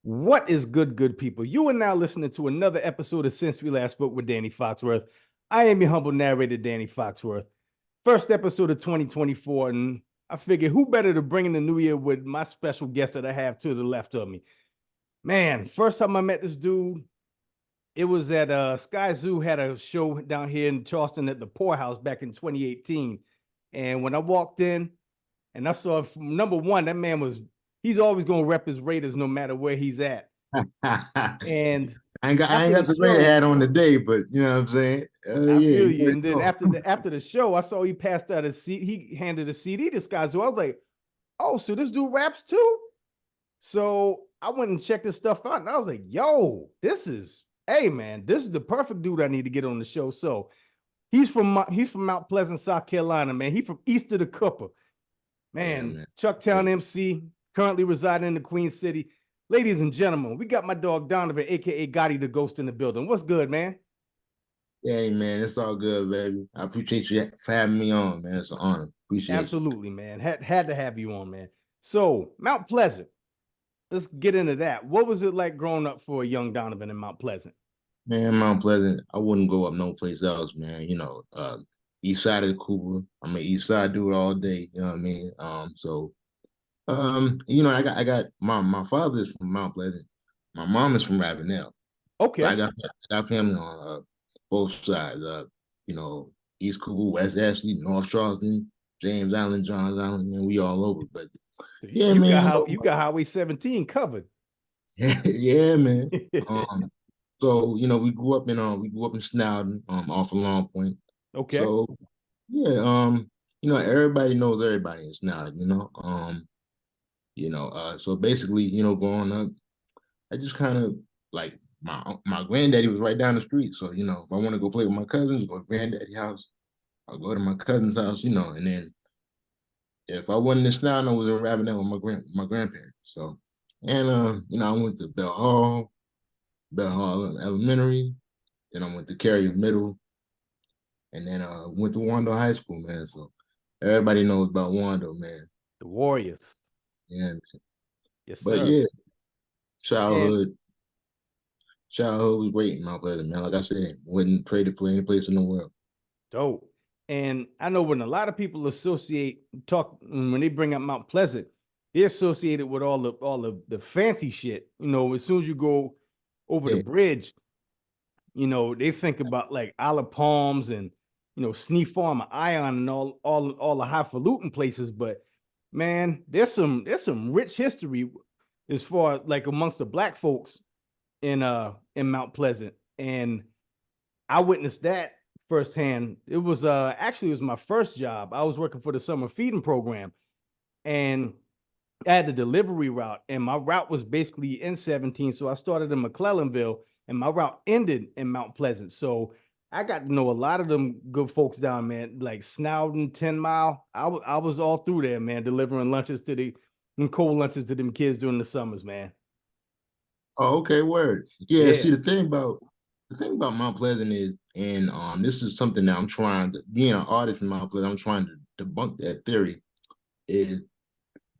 What is good people? You are now listening to another episode of Since We Last Spoke with Danny Foxworth. I am your humble narrator, Danny Foxworth. First episode of 2024, and I figured who better to bring in the new year with my special guest that I have to the left of me. Man, first time I met this dude, it was at Skyzoo had a show down here in Charleston at the Poorhouse back in 2018. And when I walked in and I saw, number one, that man he's always going to rep his Raiders no matter where he's at. And I ain't got the Raider hat on today, but you know what I'm saying? I feel you. And then after the show, I saw he passed out a seat. He handed a CD to Skyzoo. I was like, oh, so this dude raps too? So I went and checked his stuff out, and I was like, yo, hey man, this is the perfect dude I need to get on the show. So he's from Mount Pleasant, South Carolina, man. He's from east of the Cooper. Man, Chucktown MC, currently residing in the Queen City. Ladies and gentlemen, we got my dog Donovan, aka Gotti Da Ghost, in the building. What's good, man? Hey man, it's all good, baby. I appreciate you for having me on, man. It's an honor. Appreciate Absolutely, man. Had to have you on, man. So Mount Pleasant, let's get into that. What was it like growing up for a young Donovan in Mount Pleasant? Man, Mount Pleasant, I wouldn't go up no place else, man. You know, east side of the Cooper. I'm an east side dude all day, you know what I mean? You know, I got my father is from Mount Pleasant. My mom is from Ravenel. Okay. So I got family on both sides. You know, East Cooper, West Ashley, North Charleston, James Island, Johns Island, and we all over. But yeah, man, you got Highway 17 covered. Yeah, man. So you know, we grew up in Snowden, off of Long Point. Okay. So yeah, you know, everybody knows everybody in Snowden, so basically, you know, growing up, I just kind of like my granddaddy was right down the street. So, you know, if I want to go play with my cousins, go to granddaddy's house, I'll go to my cousin's house, you know, and then if I wasn't in Snowden, I was in Ravenel with my grandparents. So, and you know, I went to Bell Hall Elementary, then I went to Carrier Middle, and then went to Wando High School, man. So everybody knows about Wando, man. The Warriors. Yeah, man. Yes, but sir. yeah, childhood was great in Mount Pleasant, man. Like I said, wouldn't trade it for any place in the world. Dope. And I know when a lot of people when they bring up Mount Pleasant, they associate it with all the fancy shit. You know, as soon as you go over the bridge, you know, they think about like Olive Palms and, you know, Sneak Farm, Ion, and all the highfalutin places. But man, there's some rich history as far like amongst the black folks in Mount Pleasant, and I witnessed that firsthand. It was actually it was my first job. I was working for the summer feeding program, and I had the delivery route, and my route was basically in 17. So I started in McClellanville, and my route ended in Mount Pleasant. So I got to know a lot of them good folks down, man, like Snowden, 10 Mile. I was all through there, man, delivering cold lunches to them kids during the summers, man. Oh, okay, word. Yeah, see the thing about Mount Pleasant is, and this is something that I'm trying to, being an artist in Mount Pleasant, I'm trying to debunk that theory, is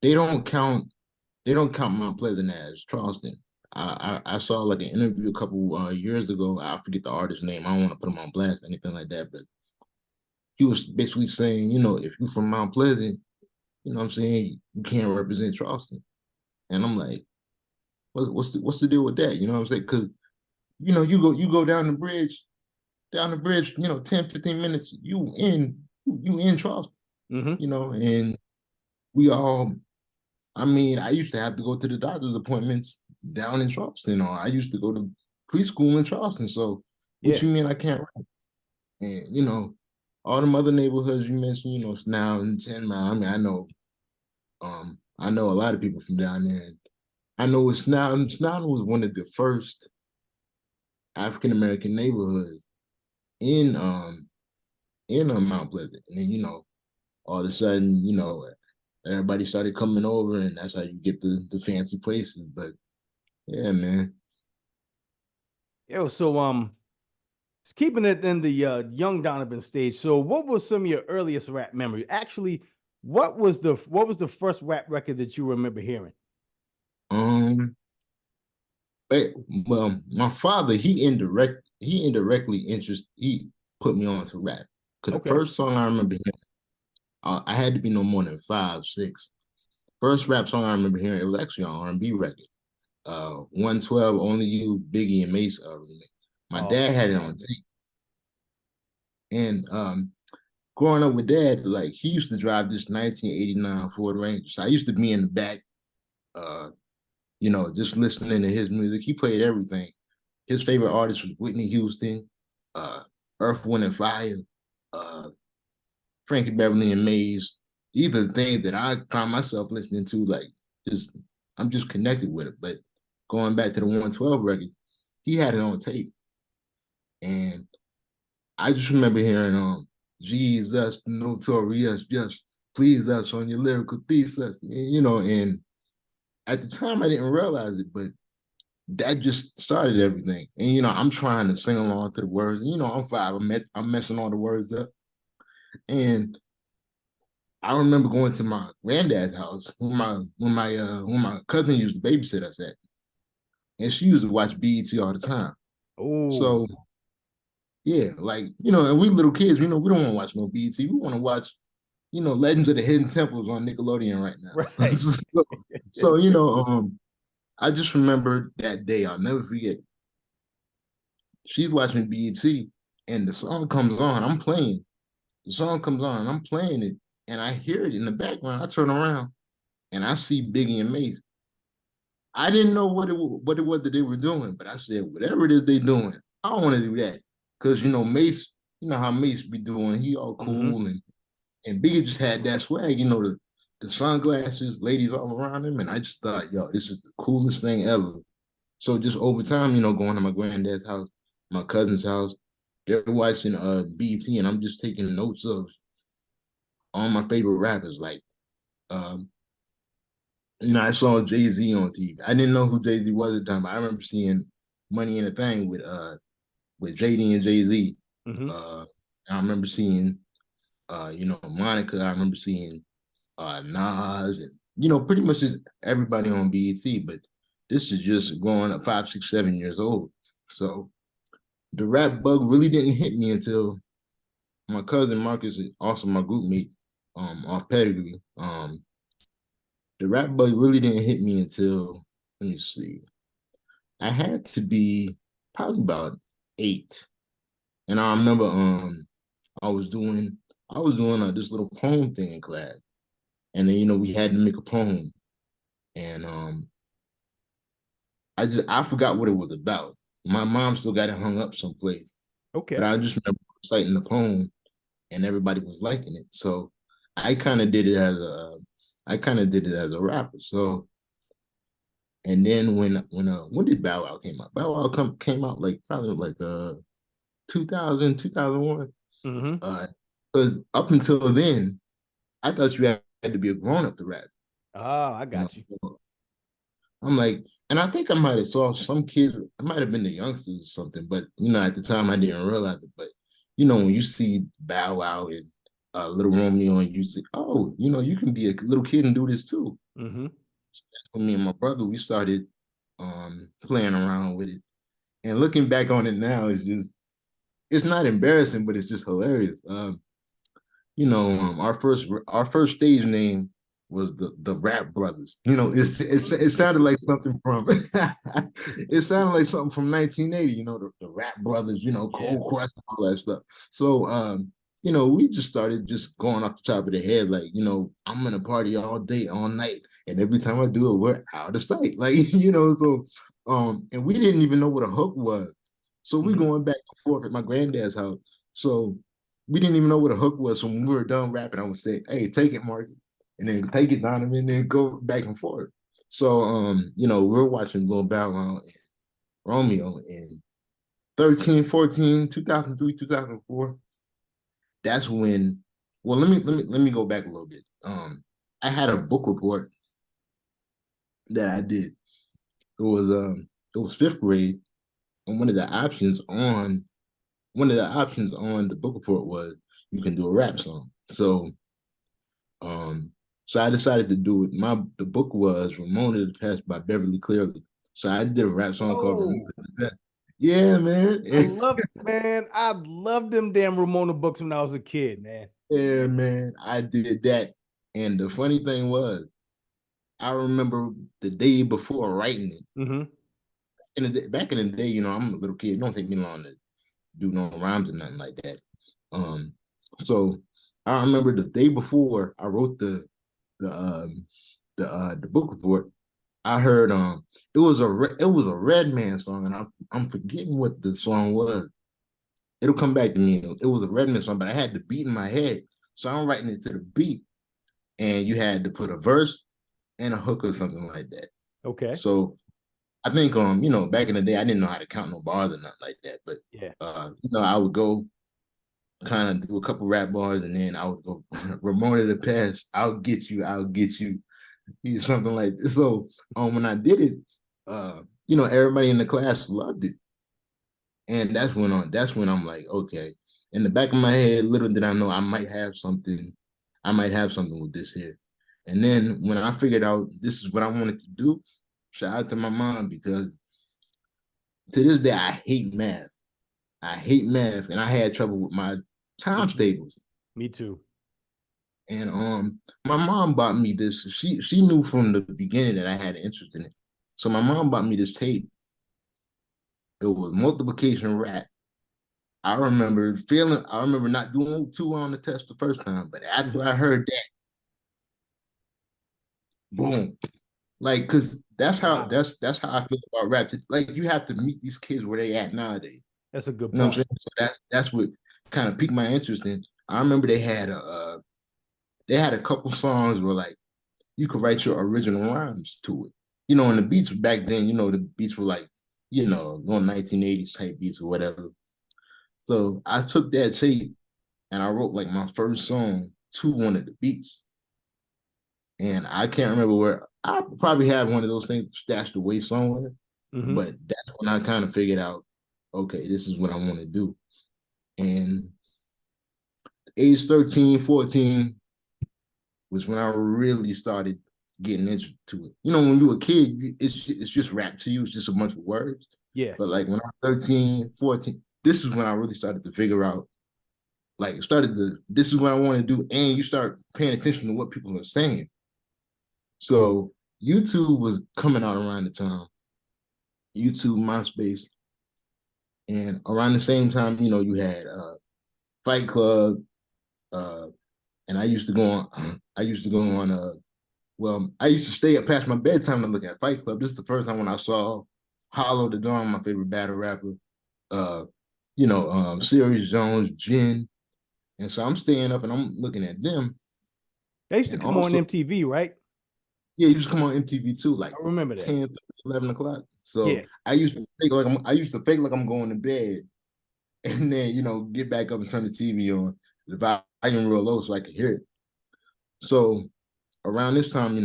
they don't count Mount Pleasant as Charleston. I saw like an interview a couple years ago. I forget the artist's name. I don't want to put him on blast or anything like that, but he was basically saying, you know, if you're from Mount Pleasant, you know what I'm saying, you can't represent Charleston. And I'm like, what's the deal with that? You know what I'm saying? Because, you know, you go down the bridge, you know, 10, 15 minutes, you in Charleston, you know, and we all, I mean, I used to have to go to the doctor's appointments down in Charleston, or I used to go to preschool in Charleston. So what you mean I can't rap? And, you know, all them other neighborhoods you mentioned, you know, now and 10 Mile. I mean, I know a lot of people from down there. And I know Snowden was one of the first African-American neighborhoods in Mount Pleasant. And then, you know, all of a sudden, you know, everybody started coming over, and that's how you get the fancy places. But yeah, man. Yo, so keeping it in the young Donovan stage. So what was some of your earliest rap memories? Actually, what was the first rap record that you remember hearing? Well, my father, he put me on to rap. Cause the Okay. first song I remember hearing, I had to be no more than 5, 6. First rap song I remember hearing, it was actually an R&B record. 112, Only You, Biggie and Mase remix. My Oh, dad had it on tape. And growing up with dad, like he used to drive this 1989 Ford Ranger. So I used to be in the back, uh, just listening to his music. He played everything. His favorite artist was Whitney Houston, uh, Earth, Wind and Fire, uh, Frankie Beverly and Maze. These are the things that I find myself listening to, like just I'm just connected with it. But going back to the 112 record, he had it on tape. And I just remember hearing Jesus Notorious, just please us on your lyrical thesis, and at the time I didn't realize it, but that just started everything. And I'm trying to sing along to the words. I'm 5. I'm messing all the words up. And I remember going to my granddad's house when my cousin used to babysit us at, and she used to watch BET all the time. oh, So yeah, like and we little kids, we don't want to watch no BET. We want to watch, Legends of the Hidden Temples on Nickelodeon right now. right. so I just remember that day. I'll never forget. She's watching BET, and the song comes on. I'm playing. The song comes on. I'm playing it, and I hear it in the background. I turn around, and I see Biggie and Mase. I didn't know what it was that they were doing, but I said, whatever it is they doing, I want to do that. Because Mase, how Mase be doing, he all Hmm. cool, and Biggie just had that swag, the sunglasses, ladies all around him. And I just thought, yo, this is the coolest thing ever. So just over time, going to my granddad's house, my cousin's house, they're watching BT, and I'm just taking notes of all my favorite rappers. Like, um, I saw Jay-Z on TV. I didn't know who Jay-Z was at the time, but I remember seeing Money in a Thing with JD and Jay-Z. Hmm. Uh, I remember seeing Monica. I remember seeing Nas, and pretty much just everybody on BET. But this is just growing up 5, 6, 7 years old. So the rap bug really didn't hit me until my cousin Marcus, also my group mate, off pedigree. The rap bug really didn't hit me until, let me see, I had to be probably about 8. And I remember I was doing this little poem thing in class. And then we had to make a poem. And I forgot what it was about. My mom still got it hung up someplace. But Okay. I just remember reciting the poem and everybody was liking it. So I kind of did it as a rapper. So, and then when did Bow Wow came out? Bow Wow came out like probably like 2000, 2001. Hmm. Because up until then, I thought you had to be a grown up to rap. Ah, I You know, got you. So I'm like, and I think I might have saw some kid. I might have been the youngsters or something, but at the time I didn't realize it. But when you see Bow Wow and Little Romeo, and you see, oh, you can be a little kid and do this too. Hmm. For me and my brother, we started playing around with it, and looking back on it now, it's not embarrassing, but it's just hilarious. Our first stage name was the Rap Brothers. It sounded like something from it sounded like something from 1980. The Rap Brothers. Yeah. Cold Crush, all that stuff. So we just started just going off the top of the head, like I'm gonna party all day, all night, and every time I do it, we're out of sight. Like so and we didn't even know what a hook was. So we Hmm. going back and forth at my granddad's house. So we didn't even know what a hook was. So when we were done rapping, I would say, "Hey, take it, Mark," and then take it, Donovan, and then go back and forth. So, we're watching Lil Bow Wow and Romeo in 13, 14, 2003, 2004. That's when. Well, let me go back a little bit. I had a book report that I did. It was fifth grade, and one of the options on the book report was you can do a rap song. Um, so I decided to do it. The book was Ramona the Pest by Beverly Clearly. So I did a rap song called Oh, Remember the Best. Yeah, man. I loved them damn Ramona books when I was a kid, man. Yeah, man. I did that. And the funny thing was, I remember the day before writing it. Mm-hmm. Back in the day, I'm a little kid. It don't take me long to do no rhymes or nothing like that. Um, so I remember the day before I wrote the book report. I heard it was a Redman song, and I'm forgetting what the song was. It'll come back to me. It was a Redman song, but I had the beat in my head, so I'm writing it to the beat, and you had to put a verse and a hook or something like that. Okay. So I think back in the day I didn't know how to count no bars or nothing like that, but Yeah. I would go kind of do a couple rap bars and then I would go Ramona the Pest, I'll get you, something like this. So when I did it, everybody in the class loved it. And that's when I'm like, okay. In the back of my head, little did I know I might have something with this here. And then when I figured out this is what I wanted to do, shout out to my mom because to this day I hate math. I hate math, and I had trouble with my times tables. Me too. And my mom bought me this. She knew from the beginning that I had an interest in it. So my mom bought me this tape. It was multiplication rap. I remember not doing too well on the test the first time, but after I heard that, boom. Like, cause that's how I feel about rap. Like you have to meet these kids where they at nowadays. That's a good You know what I'm point. saying? So that's what kind of piqued my interest in. I remember they had a couple songs where like you could write your original rhymes to it. And the beats back then, the beats were like, going 1980s type beats or whatever. So I took that tape and I wrote like my first song to one of the beats. And I can't remember where I probably have one of those things stashed away somewhere. Mm-hmm. But that's when I kind of figured out, okay, this is what I want to do. And age 13, 14 was when I really started getting into it. When you were a kid, it's just rap to you. It's just a bunch of words. Yeah. But like when I'm 13, 14, this is when I really started to figure out, this is what I want to do. And you start paying attention to what people are saying. So YouTube was coming out around the time. YouTube, MySpace. And around the same time, you had Fight Club, and I used to go on. I used to stay up past my bedtime to look at Fight Club. This is the first time when I saw Hollow the Dawn, my favorite battle rapper. Serious Jones, Jin, and so I'm staying up and I'm looking at them. They used to And come on also, MTV, right? yeah, you just come on MTV too, like I remember that. 10, 11 o'clock. So Yeah. I used to fake like I'm going to bed, and then get back up and turn the TV on, the volume real low so I could hear it. So around this time,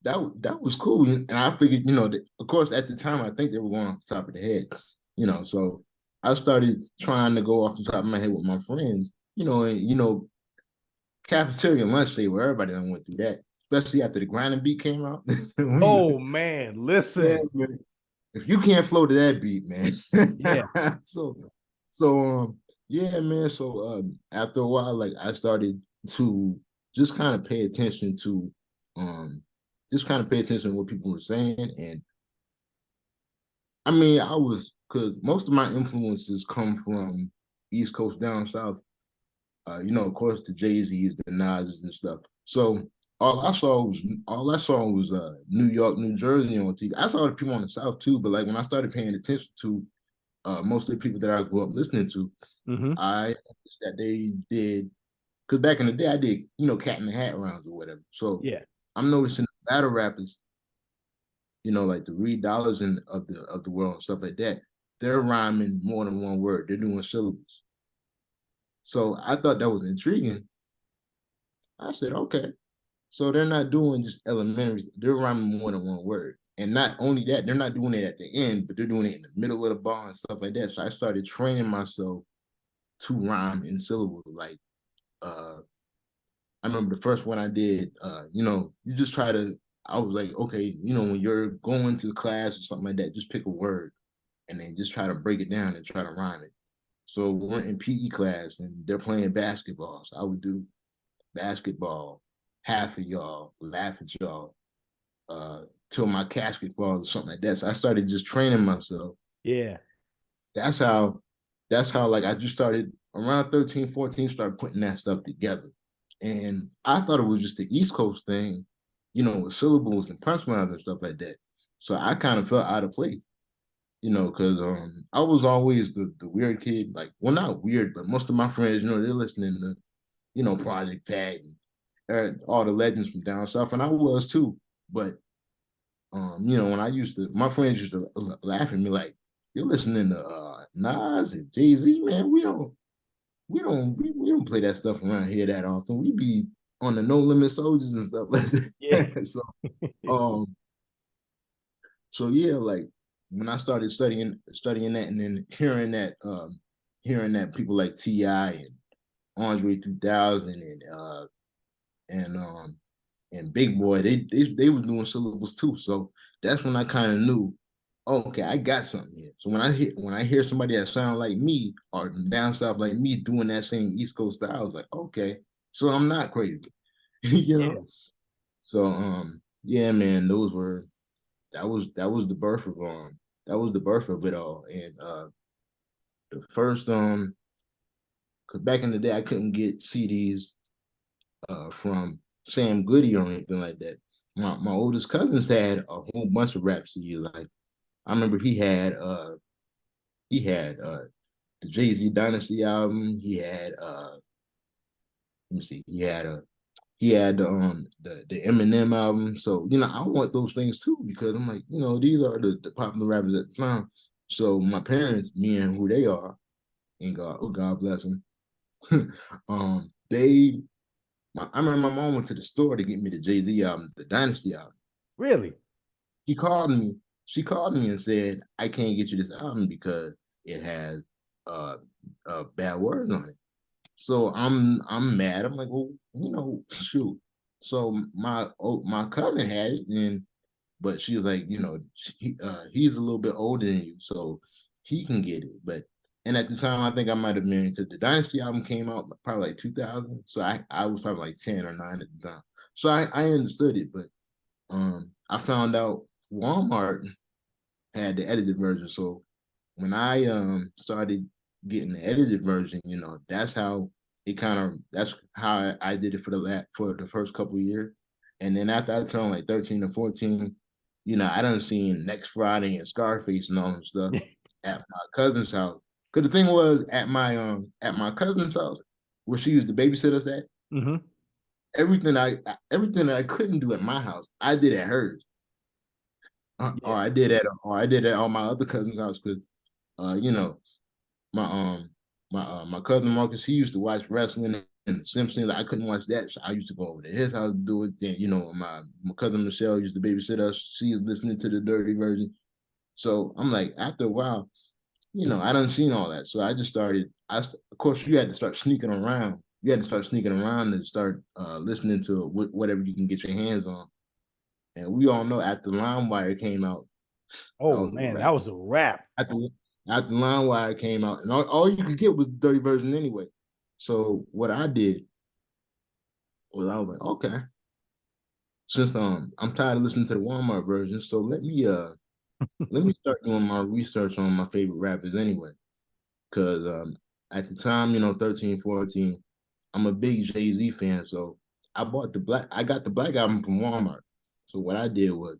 that was cool. And I figured, that, of course, at the time, I think they were going off the top of the head, so I started trying to go off the top of my head with my friends, and, cafeteria and lunch day where everybody done went through that, especially after the grinding beat came out. Oh man, Yeah, listen. man. If you can't flow to that beat, man. Yeah. so, yeah, man. So, after a while, like I started to just kind of pay attention to, what people were saying, and I mean, because most of my influences come from East Coast down south. Of course, the Jay-Z's, the Nas's and stuff. So all I saw was New York, New Jersey on TV. I saw the people on the South too, but like when I started paying attention to most of the people that I grew up listening to, Mm-hmm. I noticed that they did, because back in the day I did, Cat in the Hat rounds or whatever. So Yeah. I'm noticing the battle rappers, like the Reed Dollars and of the world and stuff like that, they're rhyming more than one word. They're doing syllables. So I thought that was intriguing. I said, okay. So they're not doing just elementary, they're rhyming more than one word. And not only that, they're not doing it at the end, but they're doing it in the middle of the bar and stuff like that. So I started training myself to rhyme in syllables. Like I remember the first one I did, you just try to I was like, okay, you know, when you're going to class or something like that, just pick a word and then just try to break it down and try to rhyme it. So we're in PE class and they're playing basketball. So I would do basketball, half of y'all, laugh at y'all, till my casket falls or something like that. So I started just training myself. Yeah. That's how like I just started around 13, 14, started putting that stuff together. And I thought it was just the East Coast thing, you know, with syllables and punchlines and stuff like that. So I kind of felt out of place, you know, because I was always the weird kid, like, well, not weird, but most of my friends, you know, they're listening to, you know, Project Pat and all the legends from down south, and I was too. But you know, when I used to, my friends used to laugh at me like, "You're listening to Nas and Jay-Z, man. We don't play that stuff around here that often. We be on the No Limit Soldiers and stuff like Yeah. that." Um, so yeah, like when I started studying that, and then hearing that people like T.I. and Andre 3000 and Big Boy, they were doing syllables too. So that's when I kind of knew, oh, okay, I got something here. So when I hear somebody that sound like me or down south like me doing that same East Coast style, I was like, okay, so I'm not crazy, you Yeah. know. So yeah, man, that was the birth of it all. And the first because back in the day I couldn't get CDs from Sam Goody or anything like that. My oldest cousins had a whole bunch of rap CDs. Like I remember he had the Jay-Z Dynasty album. He had let me see, he had the Eminem album. So, you know, I want those things too, because I'm like, you know, these are the popular rappers at the time. So my parents, me and who they are, and God bless them, they I remember my mom went to the store to get me the Jay-Z album, the Dynasty album. Really? She called me. She called me and said, "I can't get you this album because it has uh, bad words on it." So I'm mad. I'm like, well, you know, shoot. So my cousin had it, and but she was like, you know, he's a little bit older than you, so he can get it. But and at the time, I think I might have been, because the Dynasty album came out probably like 2000, so I was probably like 10 or 9 at the time. So I understood it, but I found out Walmart had the edited version. So when I started getting the edited version, you know, that's how I did it for the first couple of years. And then after I turned like 13 or 14, you know, I done seen Next Friday and Scarface and all that stuff at my cousin's house. Cause the thing was, at my cousin's house, where she used to babysit us at, Mm-hmm. everything that I couldn't do at my house, I did at hers. Yeah. Or I did at all my other cousins' house, because you know, my my cousin Marcus, he used to watch wrestling and the Simpsons. I couldn't watch that, so I used to go over to his house to do it. Then, you know, my cousin Michelle used to babysit us. She was listening to the dirty version. So I'm like, after a while, you know, I done seen all that. So I just started. Of course, you had to start sneaking around. You had to start sneaking around and start listening to whatever you can get your hands on. And we all know after LimeWire came out, that Oh was a man, that wrap. was a wrap. After after LimeWire came out, and all you could get was the dirty version anyway. So what I did was I was like, okay, since I'm tired of listening to the Walmart version, so let me start doing my research on my favorite rappers anyway. Cause at the time, you know, 13, 14, I'm a big Jay-Z fan. So I got the black album from Walmart. So what I did was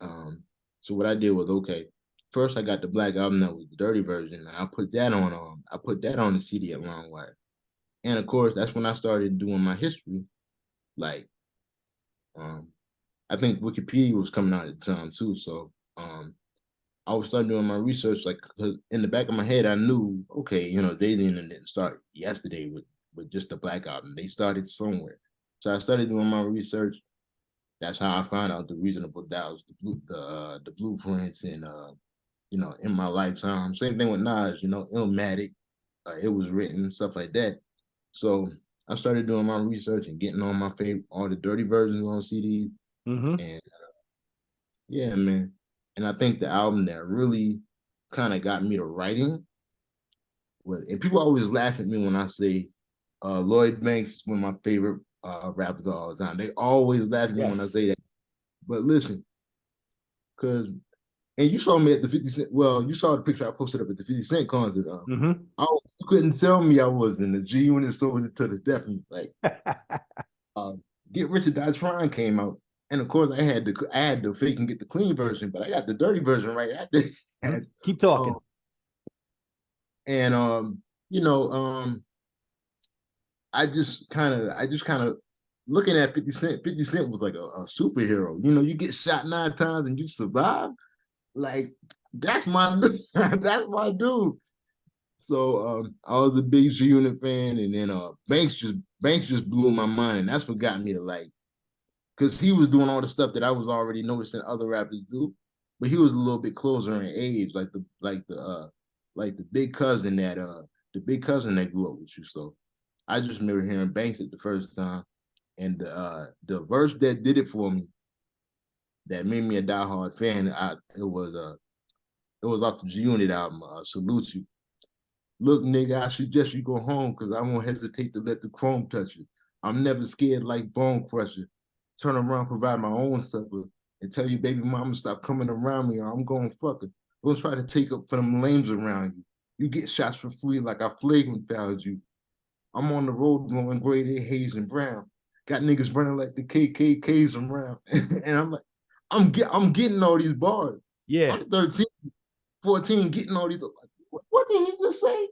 Um, what I did was, okay. First, I got the black album that was the dirty version. I put that on the CD at LongWire, and of course, that's when I started doing my history. Like, um, I think Wikipedia was coming out at the time too, so I was starting doing my research. Like, 'cause in the back of my head, I knew, okay, you know, Jay Z didn't start yesterday with just the black album. They started somewhere, so I started doing my research. That's how I found out the Reasonable Doubts, the blueprints, and you know, in my lifetime. Same thing with Nas, you know, Illmatic, it was written, stuff like that. So I started doing my research and getting all my favorite, all the dirty versions on CDs. And yeah, man. And I think the album that really kind of got me to writing was, and people always laugh at me when I say Lloyd Banks is one of my favorite rappers of all time. They always laugh at me when I say that. But listen, because and you saw me at the 50 Cent. Well, you saw the picture I posted up at the 50 Cent concert. You couldn't tell me I was in the G Unit soldier to the death. Like, Get Rich or Die Trying came out, and of course I had the fake and get the clean version, but I got the dirty version right after. Keep talking. And you know, I just kind of looking at 50 Cent. 50 Cent was like a superhero. You know, you get shot 9 times and you survive. Like, that's my that's my dude. So I was a big G Unit fan, and then Banks just blew my mind, and that's what got me to like, because he was doing all the stuff that I was already noticing other rappers do, but he was a little bit closer in age, like the big cousin that grew up with you. So I just remember hearing Banks it the first time, and the verse that did it for me, that made me a diehard fan, it was off the G Unit album, Salute You. Look, nigga, I suggest you go home because I won't hesitate to let the chrome touch you. I'm never scared like Bone Crusher. Turn around, provide my own supper, and tell you, baby mama, stop coming around me or I'm going to fuck her. Don't try to take up for them lames around you. You get shots for free like I flagrant fouled you. I'm on the road blowing grade A haze and brown. Got niggas running like the KKKs around. And I'm like, I'm getting all these bars. Yeah. I'm 13, 14, getting all these. What did he just say?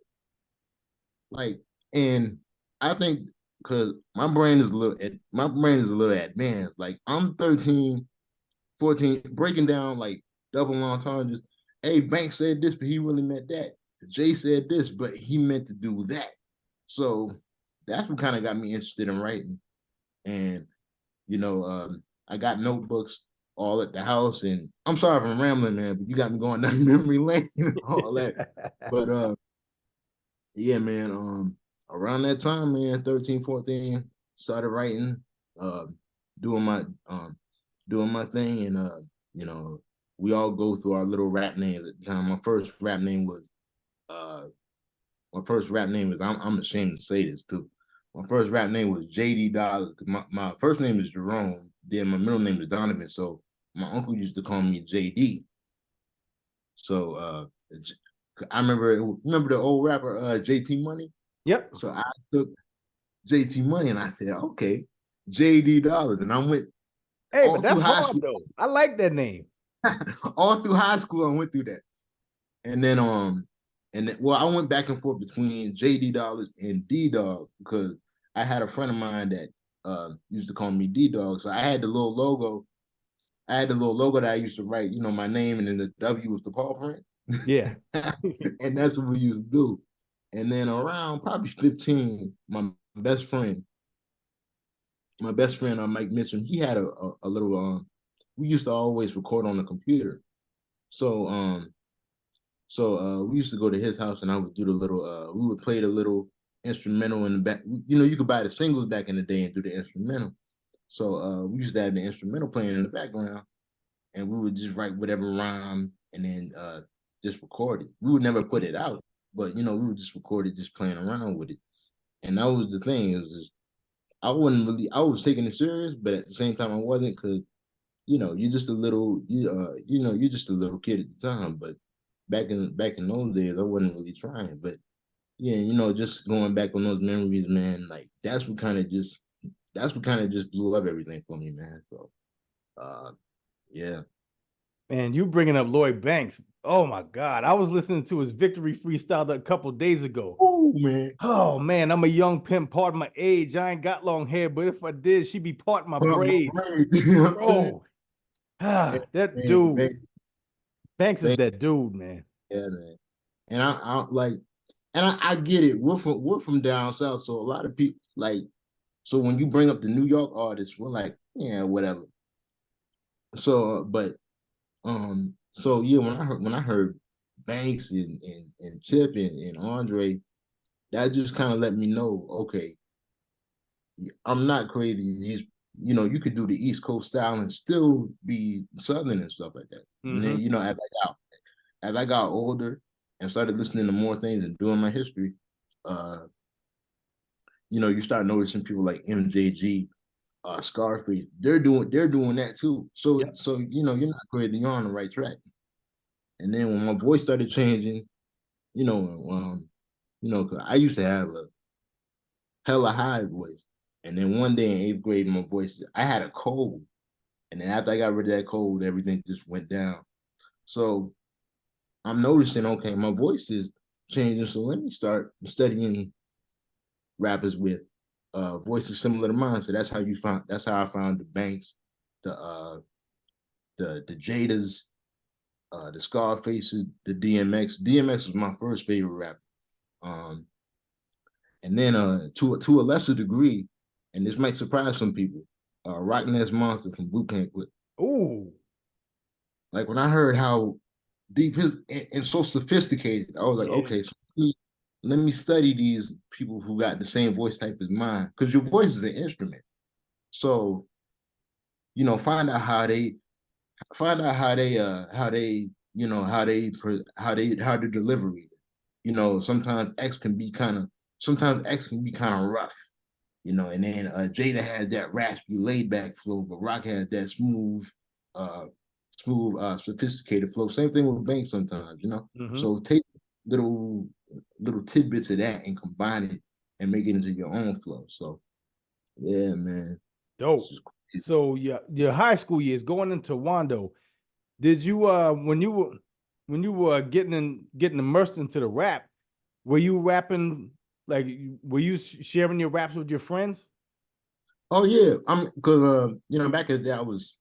Like, and I think because my brain is a little advanced. Like, I'm 13, 14, breaking down like double entendres. Hey, Banks said this, but he really meant that. Jay said this, but he meant to do that. So that's what kind of got me interested in writing. And I got notebooks all at the house, and I'm sorry if I'm rambling, man, but you got me going down memory lane and all that. But yeah, man, around that time, man, 13, 14, started writing, doing my thing, and we all go through our little rap names at the time. My first rap name was I'm ashamed to say this too. My first rap name was JD Dollars. My first name is Jerome, then my middle name is Donovan. So my uncle used to call me JD. So I remember the old rapper JT Money? Yep. So I took JT Money and I said, okay, JD Dollars. And I went Hey, but that's hard though. I like that name. All through high school, I went through that. And then I went back and forth between JD Dollars and D Dog because I had a friend of mine that used to call me D Dog. So I had the little logo. That I used to write, my name, and then the W was the paw print. Yeah. And that's what we used to do. And then around probably 15, my best friend, Mike Mitchum, he had a little we used to always record on the computer. So we used to go to his house and I would do the little we would play the little instrumental in the back. You could buy the singles back in the day and do the instrumental. So we used to have the instrumental playing in the background, and we would just write whatever rhyme and then just record it. We would never put it out, but we would just record it, just playing around with it. And that was the thing. It was just, I was taking it serious, but at the same time I wasn't, because you're just a little you're just a little kid at the time. But back in those days I wasn't really trying. But yeah, just going back on those memories, man, like that's what kind of just blew up everything for me, man. So yeah. Man, you bringing up Lloyd Banks. Oh my God. I was listening to his Victory freestyle a couple days ago. Oh man. Oh man, I'm a young pimp, pardon my age. I ain't got long hair, but if I did, she'd be part my braids. Bro. That dude. Banks is that dude, man. Yeah, man. And I get it. We're from down south, so a lot of people so when you bring up the New York artists, we're like, yeah, whatever. So so yeah, when I heard Banks and Tip and Andre, that just kind of let me know, okay, I'm not crazy. you know, you could do the East Coast style and still be Southern and stuff like that. And then, Mm-hmm. you know, as I got older and started listening to more things and doing my history, uh, you know, you start noticing people like MJG, Scarface. They're doing that too. So Yep. you know, you're not crazy. You're on the right track. And then when my voice started changing, you know, cause I used to have a hella high voice, and then one day in eighth grade, my voice, I had a cold, and then after I got rid of that cold, everything just went down. So I'm noticing, okay, my voice is changing, so let me start studying rappers with voices similar to mine. So that's how I found the Banks, the Jadas, the Scarfaces, the DMX. DMX was my first favorite rapper. Um, and then to a lesser degree, and this might surprise some people, Rock Ness Monster from Boot Camp Clip. Ooh. Like when I heard how deep his and so sophisticated, I was like, Yeah. okay, so let me study these people who got the same voice type as mine, because your voice is an instrument. So, you know, how they you know how the delivery. You know, sometimes X can be kind of rough, you know, and then Jada had that raspy laid back flow, but Rock had that uh sophisticated flow. Same thing with Banks sometimes, you know. Mm-hmm. So take little little tidbits of that and combine it and make it into your own flow. So yeah, man. Dope. So your high school years going into Wando, did you when you were getting immersed into the rap, were you rapping like were you sharing your raps with your friends? Oh yeah, I'm because you know, back in the day I was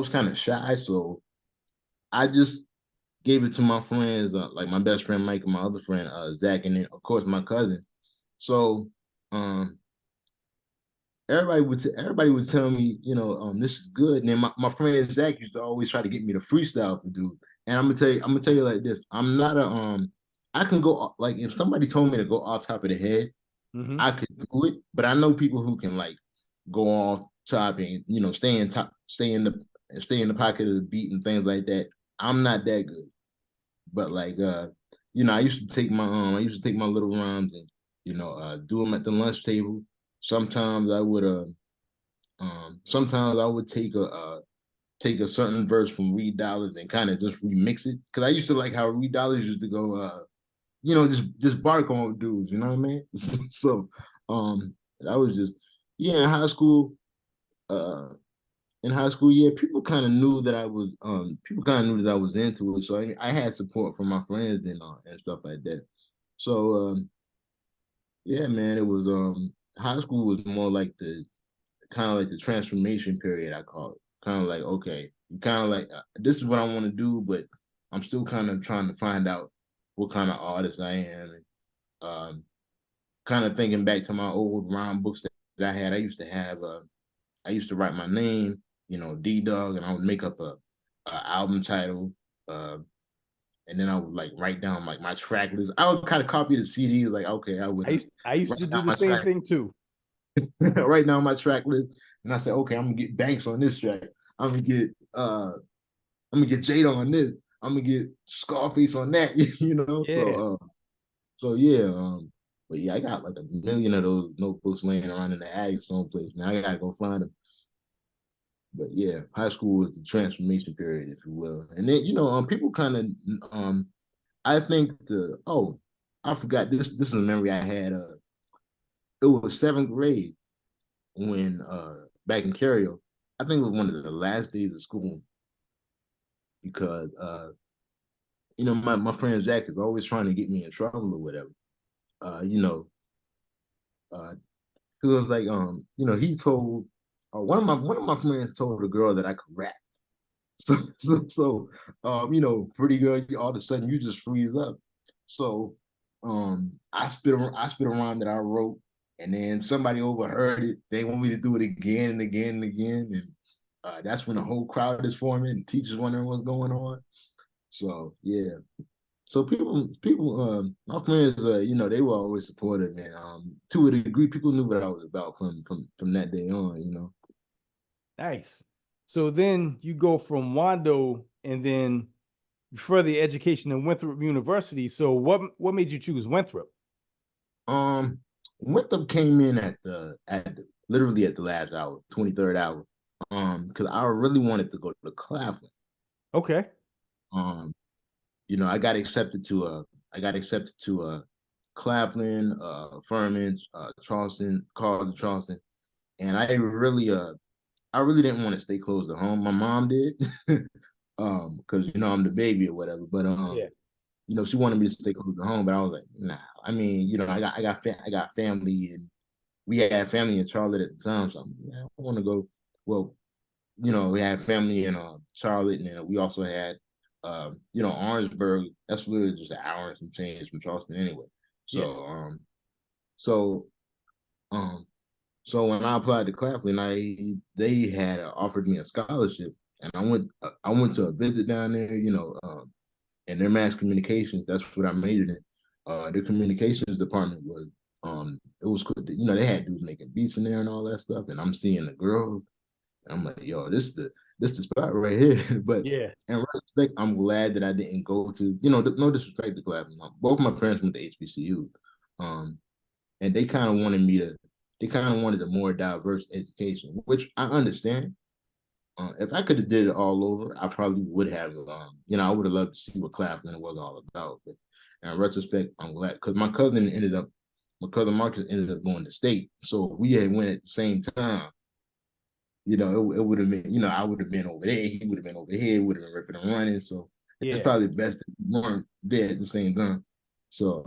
kind of shy, so I just gave it to my friends, like my best friend Mike and my other friend Zach, and then of course my cousin. So um everybody would tell me, you know, this is good. And then my friend Zach used to always try to get me to freestyle for dude. And I'm gonna tell you like this. I'm not a I can go like if somebody told me to go off top of the head, Mm-hmm. I could do it, but I know people who can like go off top and you know stay in the pocket of the beat and things like that. I'm not that good. But like you know, I used to take my little rhymes and you know do them at the lunch table. Sometimes I would sometimes I would take a certain verse from Reed Dollars and kind of just remix it because I used to like how Reed Dollars used to go you know just bark on dudes, you know what I mean? So I was just yeah uh in high school, yeah, people kind of knew that I was into it. So I had support from my friends and stuff like that. So yeah, man, it was high school was more like the kind of like the transformation period, I call it. Kind of like, okay, you kind of like this is what I want to do, but I'm still kind of trying to find out what kind of artist I am. And kind of thinking back to my old rhyme books that I had. I used to write my name, you know, D Dog, and I would make up a album title, uh, and then I would like write down like my track list. I would kind of copy the CDs, like okay, I would I used write to down do the my same track, thing too. write down my track list, and I said, okay, I'm gonna get Banks on this track. I'm gonna get I'm gonna get Jada on this. I'm gonna get Scarface on that. You know, Yeah. so yeah. But yeah, I got like a million of those notebooks laying around in the attic someplace. Man, I gotta go find them. But yeah, high school was the transformation period, if you will. And then you know, people kind of, I think I forgot this. This is a memory I had. It was seventh grade when back in Cario. I think it was one of the last days of school because you know my friend Zach is always trying to get me in trouble or whatever. You know, he was like, you know, he told one of my friends told a girl that I could rap. You know, pretty girl, all of a sudden you just freeze up. So I spit a rhyme that I wrote, and then somebody overheard it. They want me to do it again and again and again. And that's when the whole crowd is forming and teachers wondering what's going on. So yeah. So my friends, you know, they were always supportive, man. To a degree, people knew what I was about from that day on, you know. Nice. So then you go from Wando and then further education in Winthrop University. So what made you choose Winthrop? Winthrop came in literally at the last hour, 23rd hour. Because I really wanted to go to Claflin. Okay. I got accepted to Claflin, Furman, Charleston, College of Charleston, and I really didn't want to stay close to home. My mom did, because I'm the baby or whatever. But Yeah. she wanted me to stay close to home, but I was like, nah. I mean, I got family, and we had family in Charlotte at the time, so I want to go. Well, we had family in Charlotte, and then we also had Orangeburg. That's literally just an hour and some change from Charleston anyway. So Yeah. so um so when I applied to Claflin, they had offered me a scholarship, and I went to a visit down there, and their mass communications. That's what I majored in. Their communications department was it was cool. They had dudes making beats in there and all that stuff, and I'm seeing the girls. I'm like, yo, this the spot right here. But Yeah. in retrospect, I'm glad that I didn't go to, no disrespect to Claflin. Both my parents went to HBCU. And they kind of wanted a more diverse education, which I understand. If I could have did it all over, I probably would have, I would have loved to see what Claflin was all about. But in retrospect, I'm glad, because my cousin Marcus ended up going to state. So if we had went at the same time, it would have been, I would have been over there. He would have been over here, would have been ripping and running. So it's Yeah. probably best that we weren't there at the same time. So,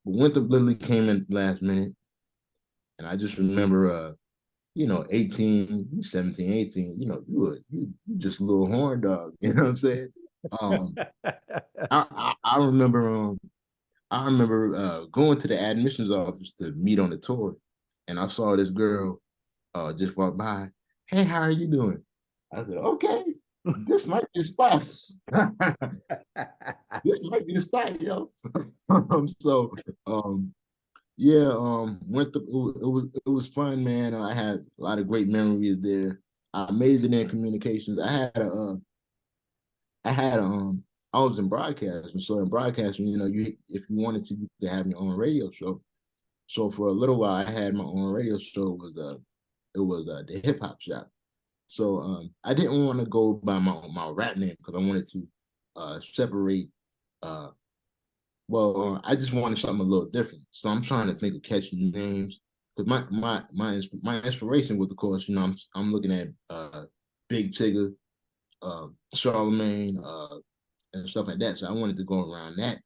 but Winthrop literally came in last minute. And I just remember, 18, 17, 18, you just a little horn dog, you know what I'm saying? Um, I remember, going to the admissions office to meet on the tour, and I saw this girl just walk by. Hey, how are you doing? I said, okay, this might be the spot. This might be the spot, yo. So, yeah, it was fun, man. I had a lot of great memories there. I majored in communications. I was in broadcasting. So in broadcasting, if you wanted to, you could have your own radio show. So for a little while, I had my own radio show. It was the Hip Hop Shop. So I didn't want to go by my rap name because I wanted to separate. Uh, I just wanted something a little different. So I'm trying to think of catchy names. Because my inspiration was, of course, I'm looking at Big Tigger, Charlemagne, and stuff like that. So I wanted to go around that,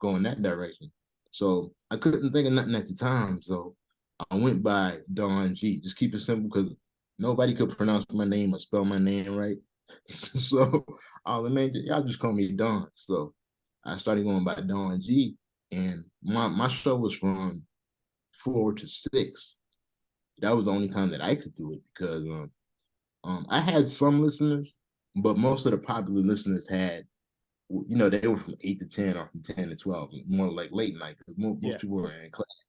go in that direction. So I couldn't think of nothing at the time. So I went by Don G. Just keep it simple because nobody could pronounce my name or spell my name right. So all the man, y'all just call me Don. So I started going by Don G. And my show was from 4 to 6. That was the only time that I could do it because I had some listeners, but most of the popular listeners had, they were from 8 to 10 or from 10 to 12, more like late night because most people were in class.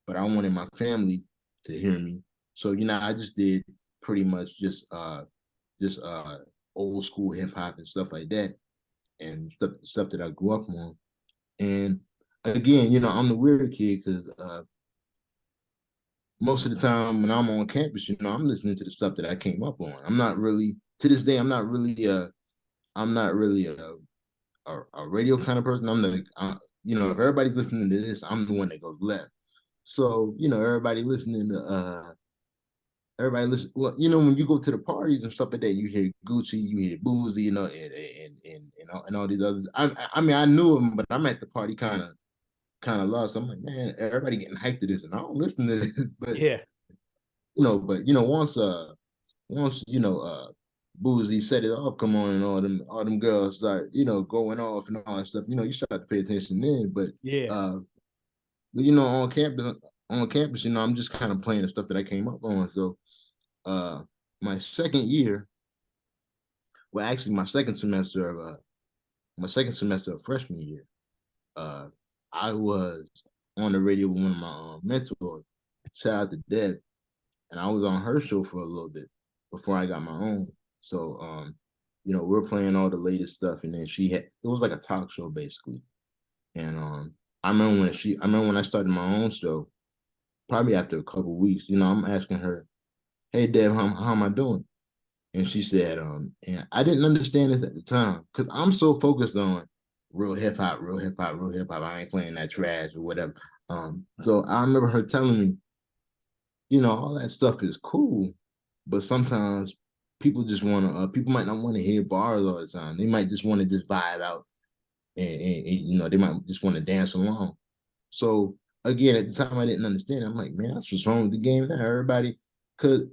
But I wanted my family to hear me, so I just did pretty much just old school hip hop and stuff like that, and stuff that I grew up on. And again, I'm the weird kid because most of the time when I'm on campus, I'm listening to the stuff that I came up on. I'm not really, to this day, I'm not really a radio kind of person. I'm the, if everybody's listening to this, I'm the one that goes left. So, everybody listen. Well, when you go to the parties and stuff like that, you hear Gucci, you hear Boozy, and all these others. I mean, I knew them, but I'm at the party kind of lost. I'm like, man, everybody getting hyped to this, and I don't listen to this. But Yeah. once Boozy set it off, come on, and all them girls start going off and all that stuff. You start to pay attention then. But Yeah. on campus, I'm just kind of playing the stuff that I came up on. So uh my second year, well, actually my second semester of freshman year, uh I was on the radio with one of my mentors, shout out to Deb, and I was on her show for a little bit. before I got my own. So we're playing all the latest stuff, and then it was like a talk show basically. And I remember when I started my own show, probably after a couple of weeks, I'm asking her, "Hey Deb, how am I doing?" And she said, and I didn't understand this at the time because I'm so focused on real hip hop, real hip hop, real hip hop. I ain't playing that trash or whatever. So I remember her telling me, all that stuff is cool, but sometimes people might not want to hear bars all the time. They might just want to just vibe out, and they might just want to dance along. So again, at the time I didn't understand. I'm like, man, that's what's wrong with the game now. Everybody, because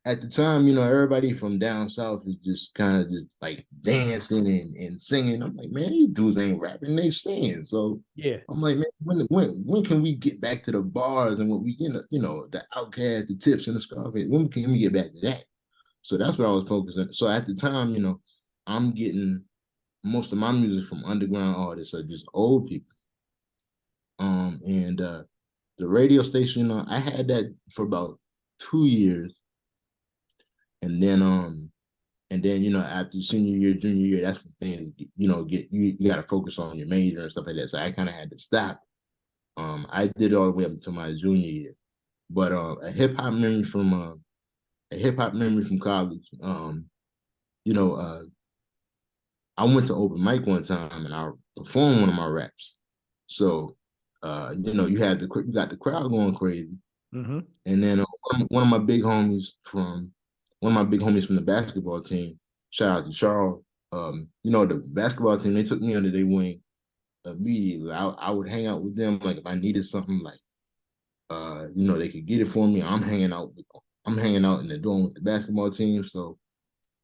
at the time, everybody from down south is just kind of just like dancing and singing. I'm like, man, these dudes ain't rapping, they singing. So Yeah. I'm like, man, when can we get back to the bars and what we the Outkast, the Tips and the Scarface? When can we get back to that? So that's what I was focusing. So at the time, I'm getting most of my music from underground artists or just old people. And the radio station, I had that for about 2 years. And then after senior year, junior year, that's when things you got to focus on your major and stuff like that. So I kind of had to stop. I did it all the way up until my junior year. But a hip hop memory from college. You know, I went to open mic one time and I performed one of my raps. So you got the crowd going crazy. Mm-hmm. And then one of my big homies from the basketball team, shout out to Charles. The basketball team, they took me under their wing immediately. I would hang out with them like if I needed something like they could get it for me. I'm hanging out in the dorm with the basketball team. So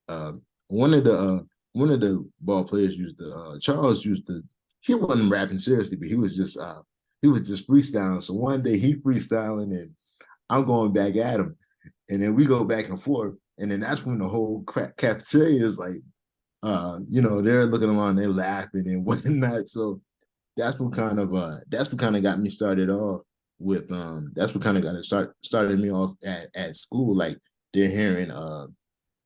um, one of the ball players Charles used to he wasn't rapping seriously, but he was just freestyling. So one day he freestyling and I'm going back at him. And then we go back and forth. And then that's when the whole cafeteria is like, they're looking around, they're laughing and whatnot. So that's what kind of got me started off with that's what kind of started me off at school. Like they're hearing Donovan,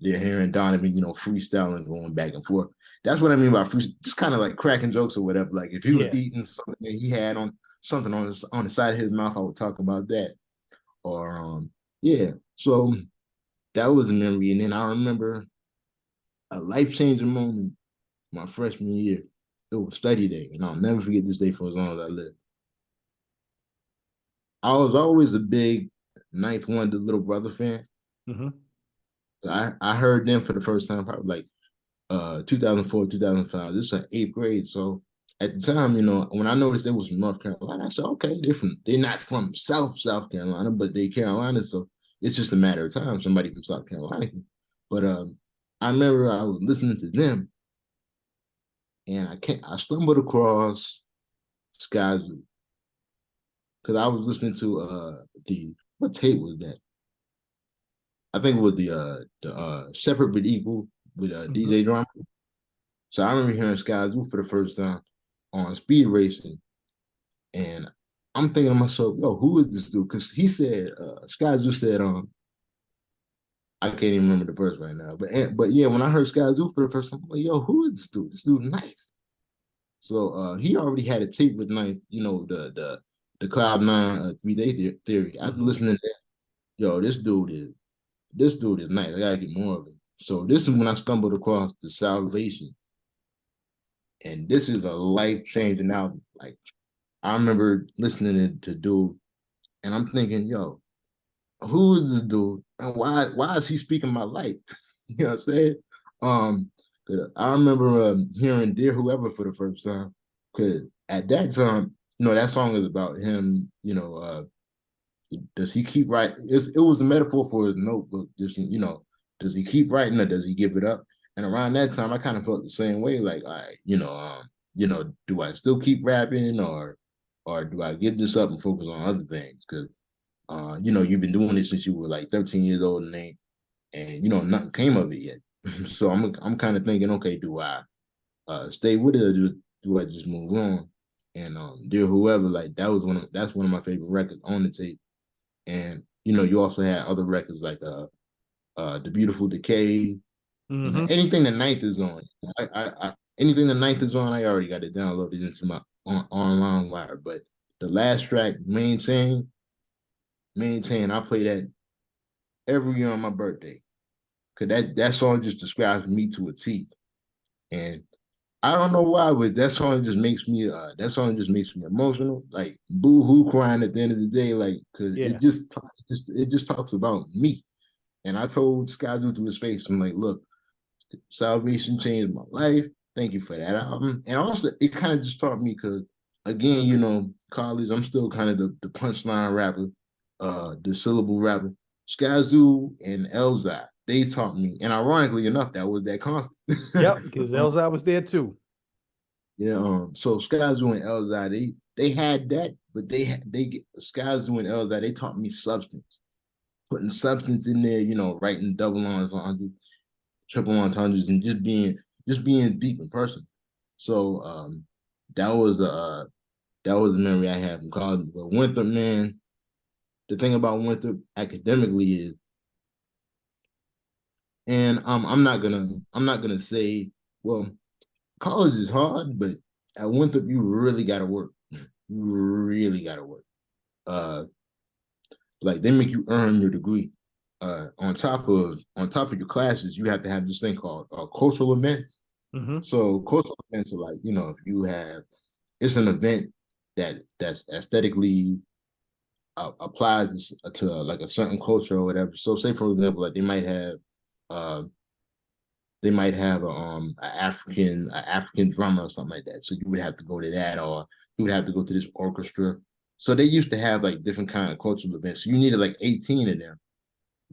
freestyling, going back and forth. That's what I mean by free, just kind of like cracking jokes or whatever. Like if he was Yeah. eating something that he had on something on the side of his mouth, I would talk about that. Or yeah. So that was a memory. And then I remember a life-changing moment my freshman year. It was study day, and I'll never forget this day for as long as I live. I was always a big Ninth Wonder Little Brother fan. Mm-hmm. I heard them for the first time probably like 2004, 2005. This is eighth grade. So at the time, when I noticed they was from North Carolina, I said, okay, they're not from South Carolina, but they Carolina. So it's just a matter of time. Somebody from South Carolina. But I remember I was listening to them and I stumbled across Skyzoo. Because I was listening to what tape was that? I think it was the Separate but Equal with Mm-hmm. DJ Drama. So I remember hearing Skyzoo for the first time on Speed Racing, and I'm thinking to myself, yo, who is this dude? Because he said, Skyzoo said, I can't even remember the verse right now, but yeah, when I heard Skyzoo for the first time, I'm like, yo, who is this dude? This dude nice. So he already had a tape with Ninth, the Cloud Nine 3-Day theory. After Mm-hmm. listening to that, yo, this dude is nice. I gotta get more of him. So this is when I stumbled across the Salvation. And this is a life-changing album. Like I remember listening to dude, and I'm thinking, yo, who is this dude? And why is he speaking my life? You know what I'm saying? Um, I remember hearing Dear Whoever for the first time. Cause at that time, that song is about him, does he keep writing? It was a metaphor for his notebook. Does he keep writing or does he give it up? And around that time, I kind of felt the same way. Like, all right, do I still keep rapping or do I give this up and focus on other things? Because you've been doing this since you were like 13 years old and nothing came of it yet. So I'm kind of thinking, okay, do I stay with it or do I just move on? And Dear Whoever, like that's one of my favorite records on the tape. And you also had other records like The Beautiful Decay, Mm-hmm. anything the ninth is on. Anything the ninth is on, I already got it downloaded into my online wire. But the last track, Maintain, I play that every year on my birthday. Cause that song just describes me to a T. And I don't know why, but that song just makes me emotional, like boo hoo crying at the end of the day, like because Yeah. it just talks about me. And I told Skyzoo to his face, I'm like, look, Salvation changed my life. Thank you for that album. And also, it kind of just taught me because, again, college, I'm still kind of the punchline rapper, the syllable rapper. Skyzoo and Elzai, they taught me. And ironically enough, that was that constant. Yep. Because Elzai was there too. Yeah. So Skyzoo and Elzai, they had that, but Skyzoo and Elzai, they taught me substance, putting substance in there. Writing double entendres, triple entendres, and just being deep in person. So that was a memory I have from college. But Winthrop, man, the thing about Winthrop academically is, and I'm not gonna say, well, college is hard, but at Winthrop you really gotta work. You really gotta work. Uh, like they make you earn your degree. On top of your classes, you have to have this thing called cultural events. Mm-hmm. So cultural events are like, if you have, it's an event that's aesthetically applies to like a certain culture or whatever. So say for example, like uh a African drummer or something like that. So you would have to go to that, or you would have to go to this orchestra. So they used to have like different kind of cultural events. So you needed like 18 of them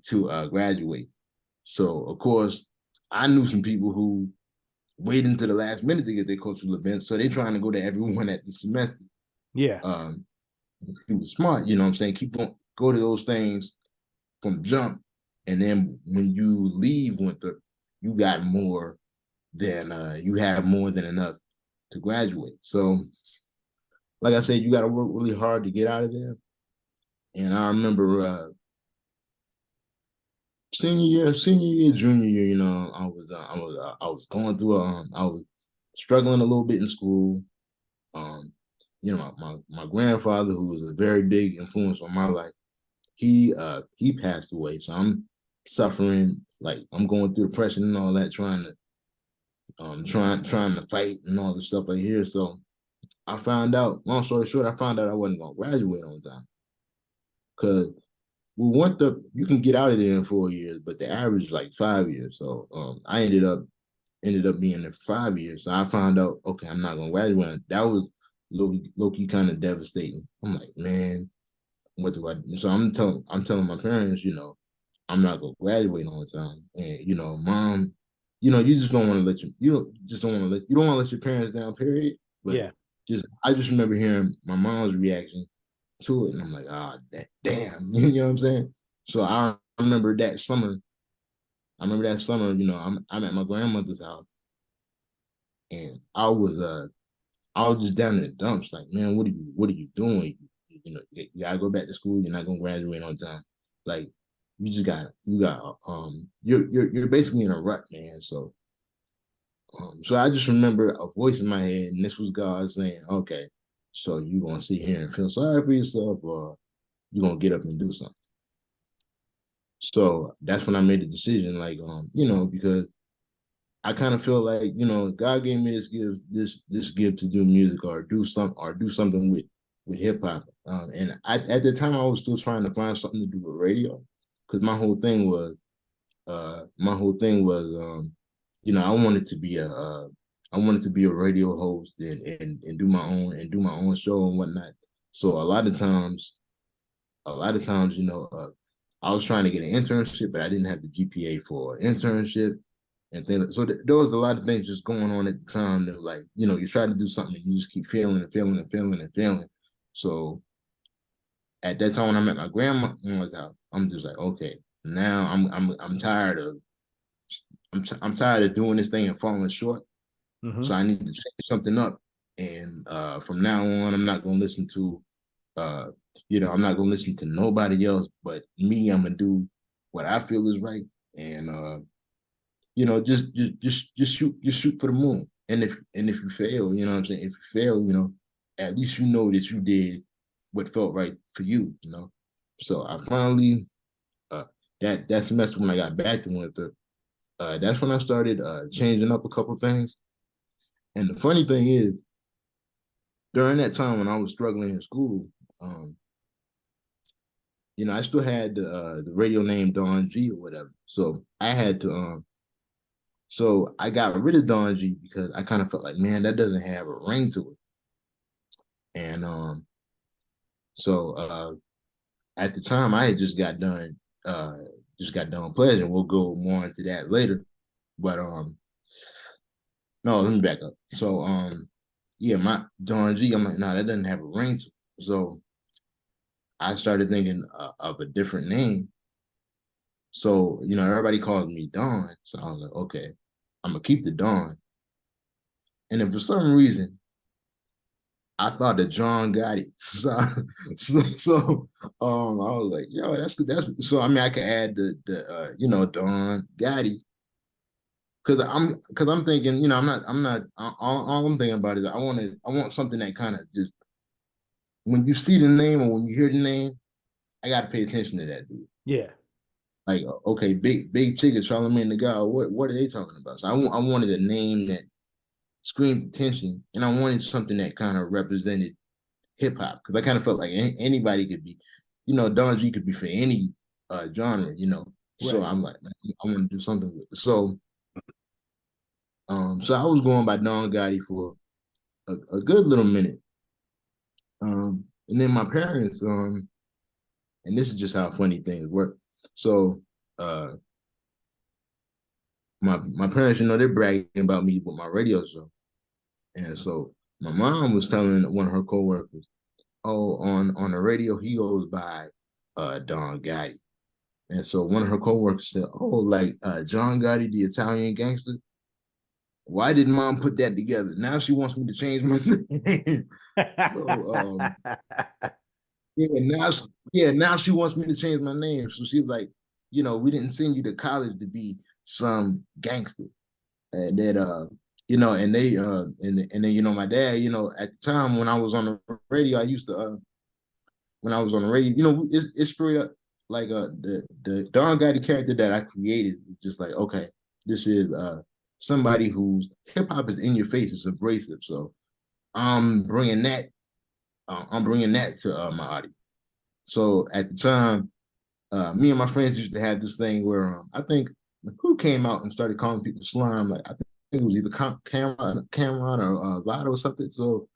to graduate. So of course, I knew some people who wait until the last minute to get their cultural events. So they're trying to go to everyone at the semester. Yeah. If you were smart, you know what I'm saying? Keep on go to those things from jump. And then when you leave Winthrop, you have more than enough to graduate. So like I said, you gotta work really hard to get out of there. And I remember senior year, junior year, I was struggling a little bit in school. Um, my grandfather, who was a very big influence on my life, he passed away. So I'm suffering, like I'm going through depression and all that, trying to fight and all this stuff right here. So I found out, long story short, I found out I wasn't gonna graduate on time. Cause you can get out of there in 4 years, but the average is like 5 years. So I ended up being there for 5 years. So I found out, okay, I'm not gonna graduate. That was low key kind of devastating. I'm like, man, what do I do? So I'm telling my parents, I'm not gonna graduate on time. And mom, you just don't want to let you don't want to let your parents down, period. But Yeah. I just remember hearing my mom's reaction to it, and I'm like, damn, you know what I'm saying? So I remember that summer. I'm at my grandmother's house, and I was just down in the dumps, like, man, what are you doing? You gotta go back to school. You're not gonna graduate on time. Like, you're basically in a rut, man. So I just remember a voice in my head, and this was God saying, okay, so you gonna sit here and feel sorry for yourself, or you gonna get up and do something. So that's when I made the decision, like, because I kind of feel like, God gave me this gift to do music, or do something with hip hop. And at the time I was still trying to find something to do with radio, because I wanted to be a radio host, and do my own show and whatnot. So a lot of times, I was trying to get an internship, but I didn't have the GPA for an internship. And then, so there was a lot of things just going on at the time that, like, you try to do something and you just keep failing and failing and failing and failing. So at that time when I'm at my grandma's house, I'm just like, okay, now I'm tired of I'm tired of doing this thing and falling short. Mm-hmm. So I need to change something up. And from now on, I'm not gonna listen to I'm not gonna listen to nobody else but me. I'm gonna do what I feel is right, and just shoot for the moon. And if you fail, you know what I'm saying? If you fail, at least you know that you did what felt right for you, So I finally that semester when I got back to Winthrop, that's when I started changing up a couple things. And the funny thing is, during that time when I was struggling in school, I still had the radio name Don G or whatever. So I had to so I got rid of Don G because I kind of felt like, man, that doesn't have a ring to it. And so at the time I had just got done pledge, and we'll go more into that later. But no, let me back up. So yeah, my Don G, I'm like, no, that doesn't have a ring to it. So I started thinking of a different name. So, everybody calls me Don. So I was like, okay, I'm gonna keep the Don. And then for some reason, I thought of John Gotti. So I was like, yo, that's good. So I mean I could add the Don Gotti. Cause I'm thinking, I'm not all I'm thinking about is I want something that kind of just, when you see the name or when you hear the name, I gotta pay attention to that dude. Yeah. Like, okay, big chicken, Charlemagne the God. What are they talking about? So I wanted a name that screamed attention, and I wanted something that kind of represented hip hop, because I kind of felt like anybody could be, Don G could be for any genre, So Right. I'm like, man, I want to do something with it. So I was going by Don Gotti for a good little minute. And then my parents, and this is just how funny things work. So my parents, they're bragging about me with my radio show. And so my mom was telling one of her coworkers, oh, on the radio, he goes by Don Gotti. And so one of her coworkers said, oh, like John Gotti, the Italian gangster. Why did mom put that together? Now she wants me to change my name. So now she wants me to change my name. So she's like, we didn't send you to college to be some gangster. And that and they and then my dad, at the time when I was on the radio, I used to when I was on the radio, it's straight up like the Don Gotti character that I created was just like, okay, this is somebody whose hip hop is in your face, it's abrasive. So I'm bringing that to my audience. So at the time, me and my friends used to have this thing where I think who came out and started calling people slime. Like I think it was either Cameron or Vado or something. So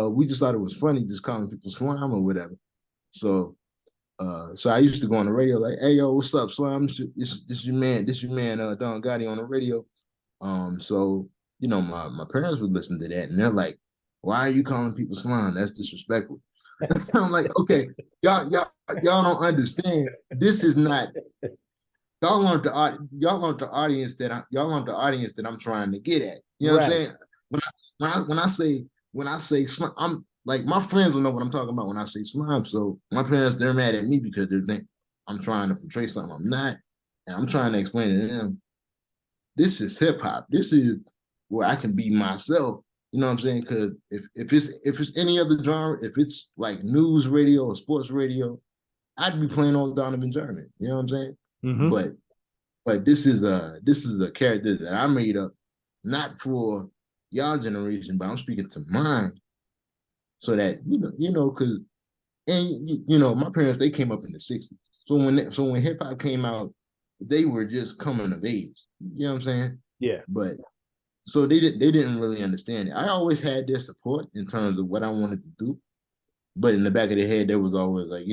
we just thought it was funny just calling people slime or whatever. So I used to go on the radio like, hey yo, what's up, slime? This your man, Don Gotti on the radio. So my parents would listen to that and they're like, why are you calling people slime? That's disrespectful. I'm like, okay, y'all don't understand. This is not y'all want the audience that I'm trying to get at. You know what I'm saying? When I say slime, I'm like, my friends will know what I'm talking about when I say slime. So my parents, they're mad at me because they think I'm trying to portray something I'm not, and I'm trying to explain to them, this is hip hop. This is where I can be myself. You know what I'm saying? Because if it's any other genre, if it's like news radio or sports radio, I'd be playing old Donovan German. You know what I'm saying? Mm-hmm. But this is a character that I made up, not for y'all generation, but I'm speaking to mine, so that because my parents, they came up in the '60s, so when hip hop came out, they were just coming of age. You know what I'm saying? Yeah. But so they didn't really understand it. I always had their support in terms of what I wanted to do, but in the back of their head, there was always like,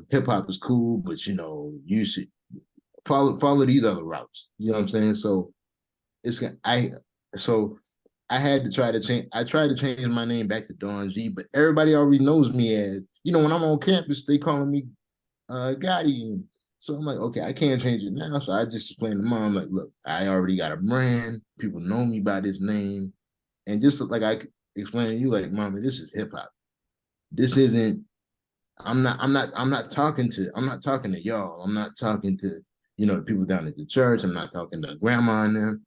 hip hop is cool, but you should follow these other routes. You know what I'm saying? So I had to try to change. I tried to change my name back to Don G, but everybody already knows me as, when I'm on campus, they calling me Gotti. So I'm like, okay, I can't change it now. So I just explained to mom, like, look, I already got a brand. People know me by this name. And just like I explained to you, like, mama, this is hip hop. This isn't I'm not talking to y'all. I'm not talking to, the people down at the church. I'm not talking to grandma and them.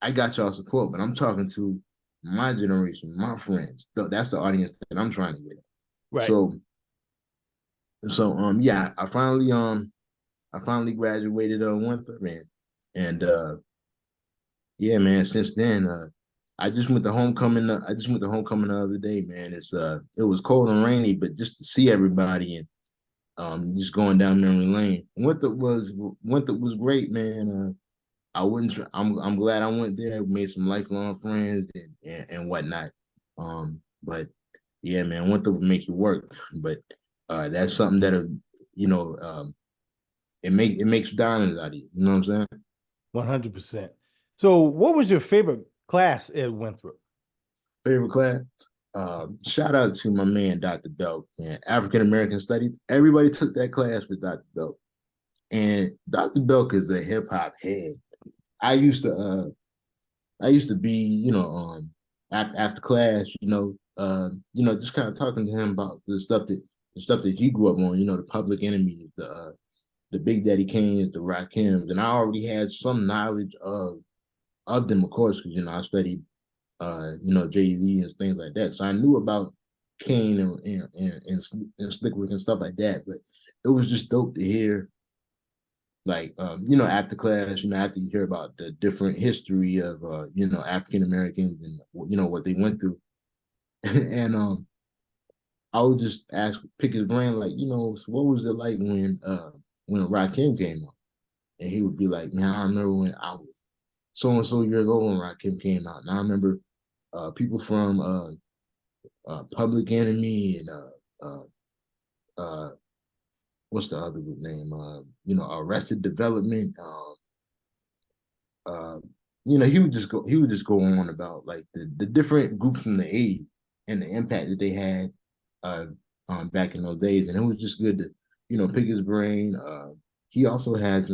I got y'all support, but I'm talking to my generation, my friends. That's the audience that I'm trying to get at. Right. So yeah, I finally graduated Winthrop, man. And yeah, man, since then I just went to homecoming the other day, man. It was cold and rainy, but just to see everybody and just going down memory lane. Winthrop was great, man. I wouldn't. I'm glad I went there. Made some lifelong friends and whatnot. But yeah, man, Winthrop would make you work. But that's something that you know it makes diamonds out of you. You know what I'm saying? 100%. So, what was your favorite class at Winthrop? Favorite class. Shout out to my man Dr. Belt, man. African American Studies. Everybody took that class with Dr. Belt, and Dr. Belt is a hip hop head. I used to be, after class, just kind of talking to him about the stuff that he grew up on, the Public Enemy, the Big Daddy Kanes, the Rakims, and I already had some knowledge of them, of course, because I studied Jay-Z and things like that. So I knew about Kane and Slickwick and stuff like that. But it was just dope to hear, like after class, after you hear about the different history of African Americans and what they went through. And I would just pick his brain, like, so what was it like when Rakim came out? And he would be like, man, I remember when I was so and so years old when Rakim came out. And I remember people from Public Enemy and what's the other group name? Arrested Development. He would just go on about like the different groups from the '80s and the impact that they had back in those days, and it was just good to pick his brain. He also has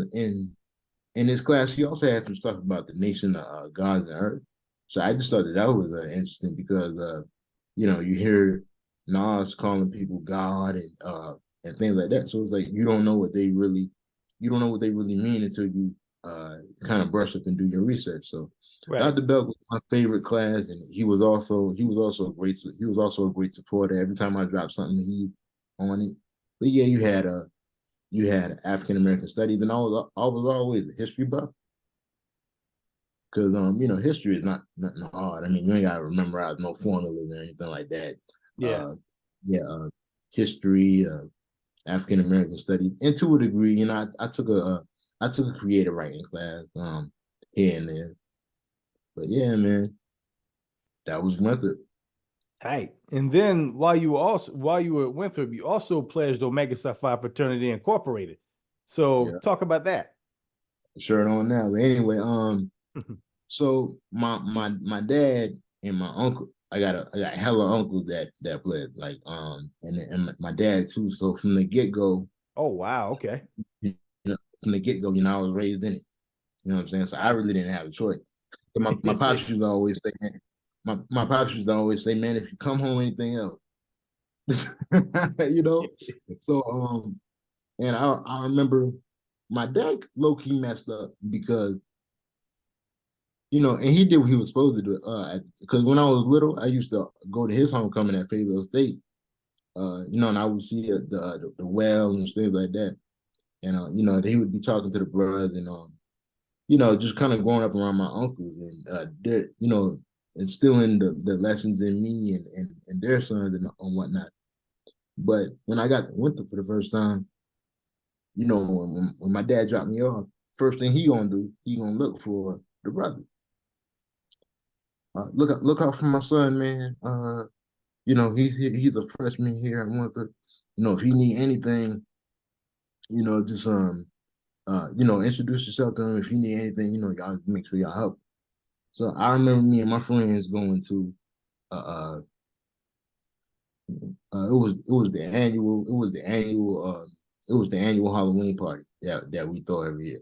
in his class, he also had some stuff about the nation of gods and earth. So I just thought that was interesting because you hear Nas calling people God and things like that. So it's like you don't know what they really mean until you kind of brush up and do your research. So Right. Dr. Belt was my favorite class, and he was also a great supporter. Every time I dropped something, he on it. But yeah, you had African American studies, and I was always a history buff because history is not nothing hard. I mean, you ain't gotta memorize no formulas or anything like that. Yeah. History, African American studies, and to a degree, I took a creative writing class here and there. But yeah, man, that was Winthrop. Tight. And then while you were at Winthrop, you also pledged Omega Psi Phi Fraternity Incorporated. So Yeah, talk about that. sure on that. But anyway, so my dad and my uncle, I got hella uncles that played like and my dad too. So from the get go, Oh wow, okay. from the get go, I was raised in it. You know what I'm saying? So I really didn't have a choice. So my pops used to always say, man, my pops used to always say, man, if you come home anything else, you know. So and I remember my dad low key messed up because and he did what he was supposed to do. Because when I was little, I used to go to his homecoming at Fayetteville State. And I would see the well and things like that. And he would be talking to the brothers and just kind of growing up around my uncles and they're, instilling the lessons in me and their sons and whatnot. But when I got to Winthrop for the first time, when my dad dropped me off, first thing he gonna do, he gonna look for the brothers. Look out for my son, man. He's a freshman here at Winthrop. If he need anything, just introduce yourself to him. If he need anything, y'all make sure y'all help. So I remember me and my friends going to it was the annual Halloween party that we throw every year.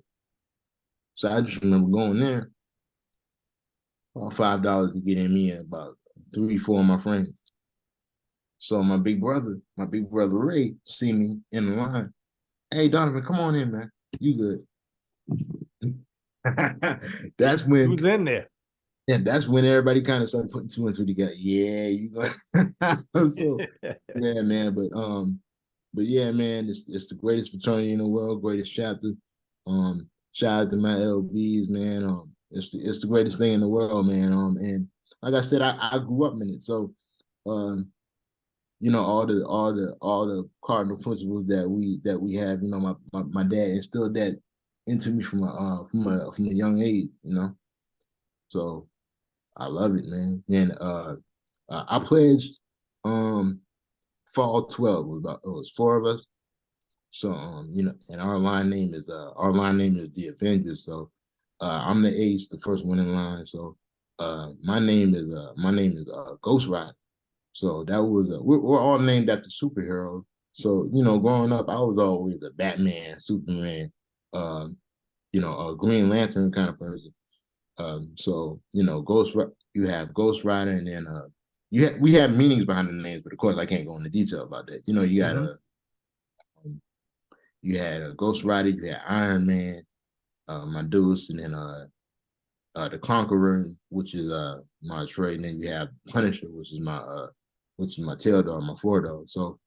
So I just remember going there, about $5 to get in, me and about 3, 4 of my friends. So my big brother Ray, see me in the line. Hey, Donovan, come on in, man. You good? That's when, Who's in there? and that's when everybody kind of started putting two and two together. Yeah, you go. So yeah, man. But yeah, man, it's the greatest fraternity in the world, greatest chapter. Shout out to my LBs, man. It's the greatest thing in the world, man. And like I said, I grew up in it, so all the cardinal principles that we have, my dad instilled that into me from a young age, So I love it, man. And I pledged fall 12. It was four of us. So and our line name is the Avengers. So I'm the ace, the first one in line. So my name is Ghost Rider. So that was we're all named after superheroes. So growing up, I was always a Batman, Superman, a Green Lantern kind of person. So you have Ghost Rider, and then we have meanings behind the names, but of course I can't go into detail about that. You got you had a Ghost Rider, you had Iron Man, my dudes, and then the Conqueror, which is my trade, and then you have Punisher, which is my tail dog, my four dog. So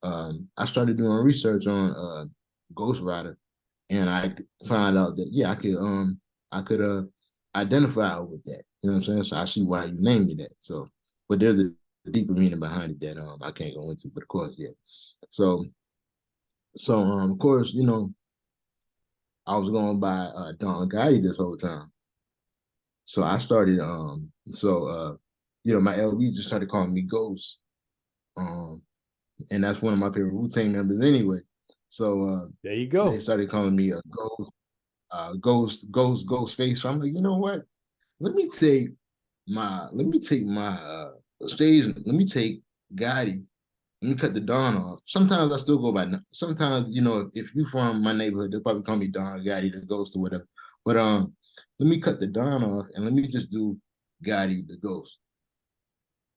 I started doing research on Ghost Rider, and I found out that I could identify with that. You know what I'm saying? So I see why you named me that. So, but there's a deeper meaning behind it that I can't go into, but of course, yeah. So of course, I was going by Don Gotti this whole time. So I started my LB just started calling me Ghost. And that's one of my favorite Wu-Tang members anyway. So there you go. They started calling me Ghost Face. So I'm like, you know what? Let me take my stage. Let me take Gotti. Let me cut the Don off. Sometimes I still go by. Sometimes if you from my neighborhood, they'll probably call me Don Gotti the Ghost or whatever. But let me cut the Don off and let me just do Gotti the Ghost.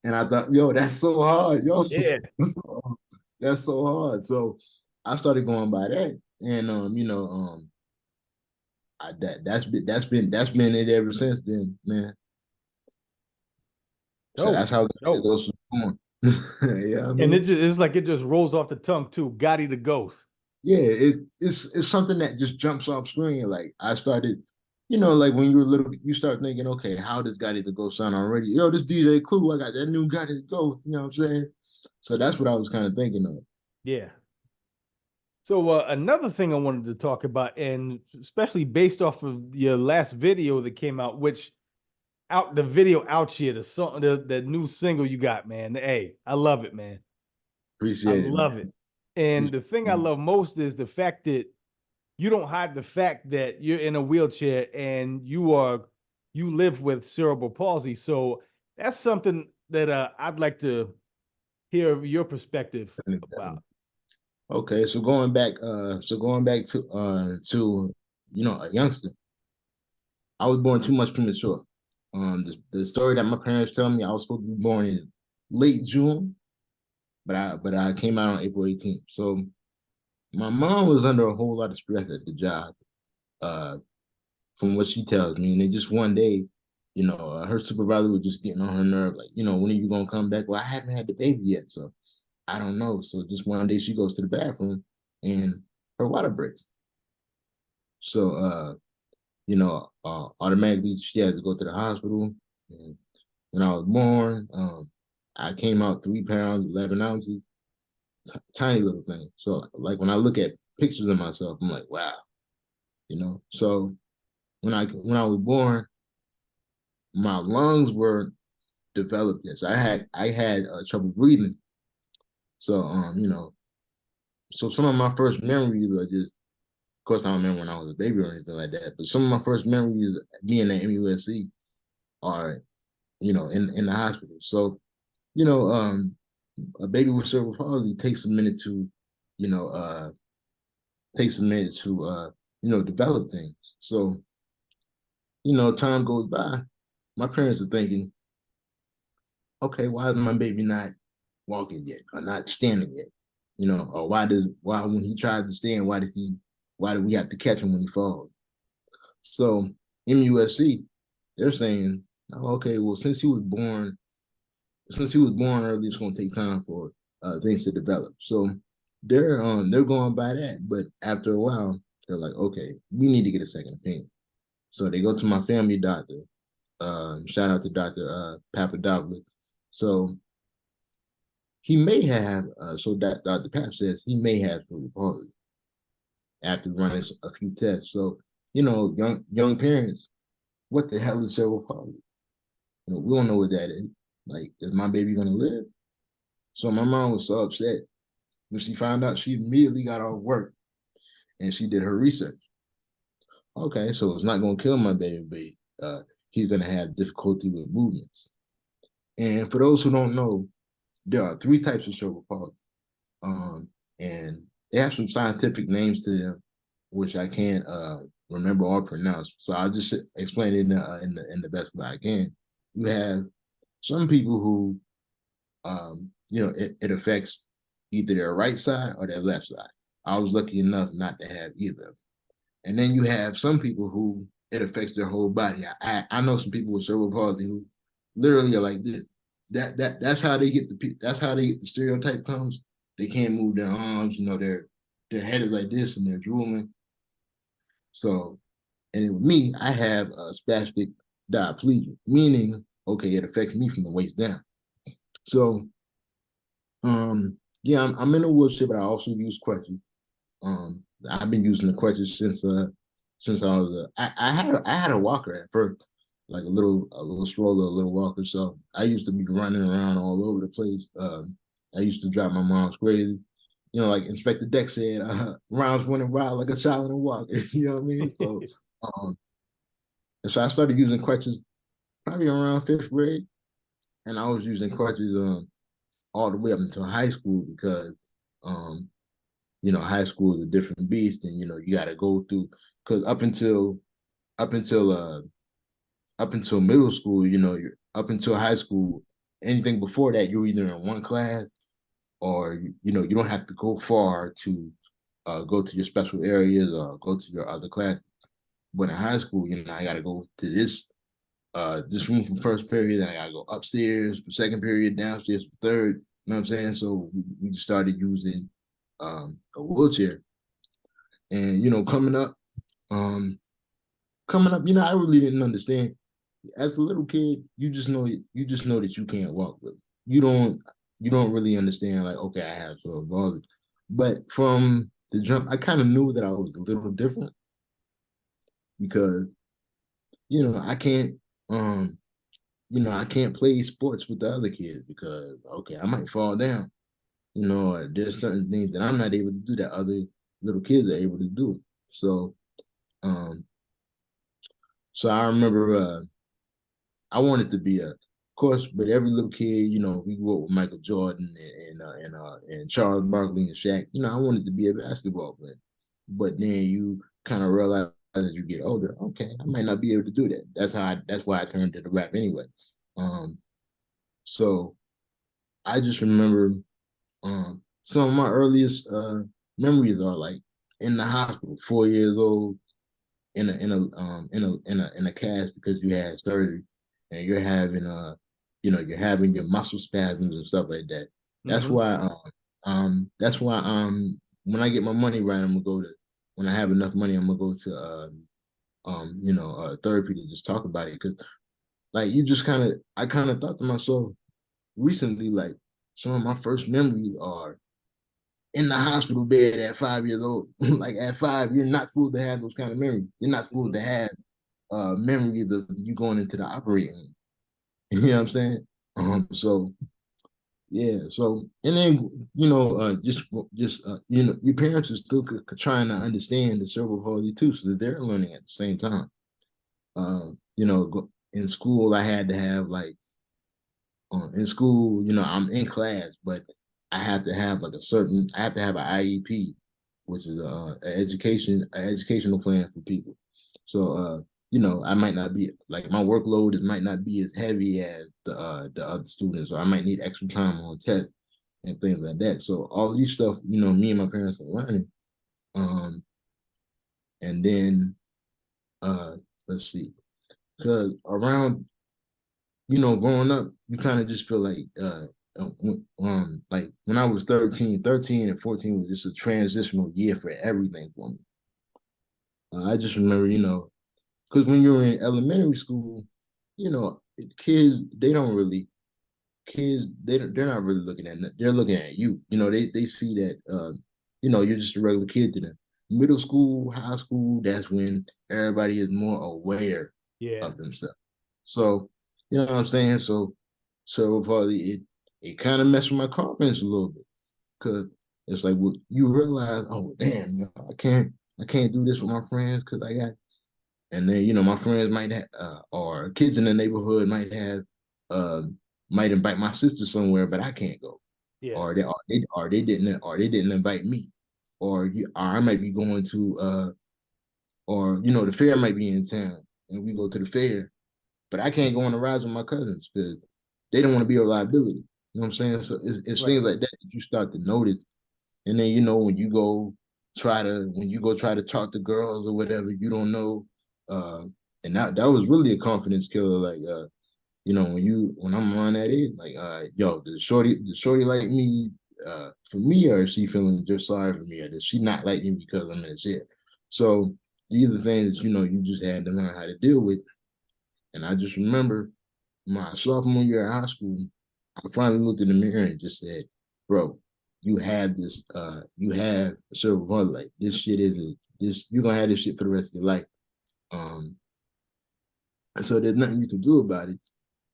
And I thought, yo, that's so hard, yo. Yeah. That's so hard. So I started going by that, and that's been it ever since then, man. So that's how it goes on. Yeah, and it's like it just rolls off the tongue too. Gotti the Ghost. Yeah, it's something that just jumps off screen. Like I started, like when you were little, you start thinking, okay, how does Gotti the Ghost sound already? Yo, this DJ Clue, I got that new Gotti the Ghost. You know what I'm saying? So that's what I was kind of thinking of. Yeah. So another thing I wanted to talk about, and especially based off of your last video that came out, which the video out here, the song, the new single you got, man. Hey, I love it, man. Appreciate I it. love it. And the thing I love most is the fact that you don't hide the fact that you're in a wheelchair and you live with cerebral palsy. So that's something that I'd like to hear your perspective about. Okay, so going back to a youngster, I was born too much premature. The story that my parents tell me, I was supposed to be born in late June, but I came out on April 18th. So my mom was under a whole lot of stress at the job, from what she tells me. And then just one day, her supervisor was just getting on her nerve, like, when are you gonna come back? Well, I haven't had the baby yet, so I don't know. So just one day she goes to the bathroom and her water breaks. So automatically she had to go to the hospital. And when I was born, I came out 3 pounds, 11 ounces, tiny little thing. So like when I look at pictures of myself, I'm like, wow, So when I was born, my lungs were developed yet. So I had trouble breathing. So so some of my first memories are just, of course, I don't remember when I was a baby or anything like that, but some of my first memories being at MUSC are, in the hospital. So, a baby with cerebral palsy takes a minute to, develop things. So, time goes by. My parents are thinking, okay, why is my baby not walking yet or not standing yet? You know, or why when he tries to stand, why do we have to catch him when he falls? So MUSC, they're saying, oh, okay, well, since he was born early, it's going to take time for things to develop. So they're going by that, but after a while, they're like, okay, we need to get a second opinion. So they go to my family doctor. Shout out to Dr. Papadopoulos. So he may have, so that Dr. Pap says he may have cerebral palsy after running a few tests. So, you know, young parents, what the hell is cerebral palsy? You know, we don't know what that is. Like, is my baby gonna live? So my mom was so upset when she found out. She immediately got off work and she did her research. Okay, so it's not gonna kill my baby, but he's gonna have difficulty with movements. And for those who don't know, there are 3 types of cerebral palsy, and they have some scientific names to them, which I can't remember or pronounce. So I'll just explain it in the best way I can. You have some people who, you know, it affects either their right side or their left side. I was lucky enough not to have either. And then you have some people who it affects their whole body. I know some people with cerebral palsy who literally are like this. That's how they get the stereotype comes. They can't move their arms, you know, their head is like this and they're drooling. So, and with me, I have a spastic diplegia, meaning, okay, it affects me from the waist down. So, yeah, I'm in a wheelchair, but I also use crutches. I've been using the crutches since I was I had a walker at first, like a little stroller, a little walker. So I used to be running around all over the place. I used to drive my mom's crazy. You know, like Inspector Deck said, rounds running wild like a child in a walker. You know what I mean? So, and so I started using crutches probably around 5th grade, and I was using crutches all the way up until high school because you know, high school is a different beast, and you know, you got to go through because up until up until middle school, you know, you're up until high school, anything before that, you're either in one class or you know, you don't have to go far to go to your special areas or go to your other classes. But in high school, you know, I got to go to this room for first period, then I gotta go upstairs for second period, downstairs for third. You know what I'm saying? So we just started using a wheelchair, and you know, um, coming up, you know, I really didn't understand. As a little kid, you just know that you can't walk really. You don't really understand like, okay, I have cerebral palsy. But from the jump, I kind of knew that I was a little different because you know um I can't play sports with the other kids because okay, I might fall down. You know, or there's certain things that I'm not able to do that other little kids are able to do. So um so I remember I wanted to be of course, but every little kid, you know, we grew up with Michael Jordan and Charles Barkley and Shaq. You know, I wanted to be a basketball player, but then you kind of realize as you get older, okay, I might not be able to do that. That's why I turned to the rap anyway. Um, so I just remember some of my earliest memories are like in the hospital, 4 years old, in a cast because you had surgery and you're having you're having your muscle spasms and stuff like that. That's Mm-hmm. why when I get my money right, I'm gonna go to when I have enough money, I'm gonna go to therapy to just talk about it because like I kind of thought to myself recently like some of my first memories are in the hospital bed at 5 years old. Like at 5, you're not supposed to have those kind of memories. You're not supposed to have memories of you going into the operating room. You know what I'm saying? So yeah, so and then your parents are still trying to understand the cerebral palsy too, so that they're learning at the same time. In school, I had to have like in school, you know, I'm in class, but I have to have I have to have an IEP, which is an educational plan for people. So, you know, I might not be like my workload might not be as heavy as the other students, or I might need extra time on tests. and things like that. So all these stuff, you know, me and my parents were learning. And then let's see, because around, you know, growing up, you kind of just feel like when I was 13 and 14 was just a transitional year for everything for me. I just remember, you know, because when you're in elementary school, you know, kids, they don't really, kids, they're not really looking at, they're looking at you. You know, they see that, you know, you're just a regular kid to them. Middle school, high school, that's when everybody is more aware Yeah. of themselves. So, you know what I'm saying? So probably it kind of messed with my confidence a little bit because it's like, well, you realize, oh damn, I can't do this with my friends because I got, and then you know my friends might have, or kids in the neighborhood uh, might invite my sister somewhere, but I can't go, Yeah. or they didn't invite me, or I might be going to, or you know the fair might be in town and we go to the fair, but I can't go on the rides with my cousins because they don't want to be a liability. You know what I'm saying? So it's Right. things like that that you start to notice. And then, you know, when you go try to talk to girls or whatever, you don't know. Uh, and that was really a confidence killer. Like, you know, when I'm around that age, like, yo, the shorty like me, for me, or is she feeling just sorry for me, or does she not like me because I'm in the shit? So these are things that, you know, you just had to learn how to deal with. And I just remember my sophomore year of high school, I finally looked in the mirror and just said, bro, you have a cerebral palsy. Like this shit isn't this, you're gonna have this shit for the rest of your life. Um, and so there's nothing you can do about it,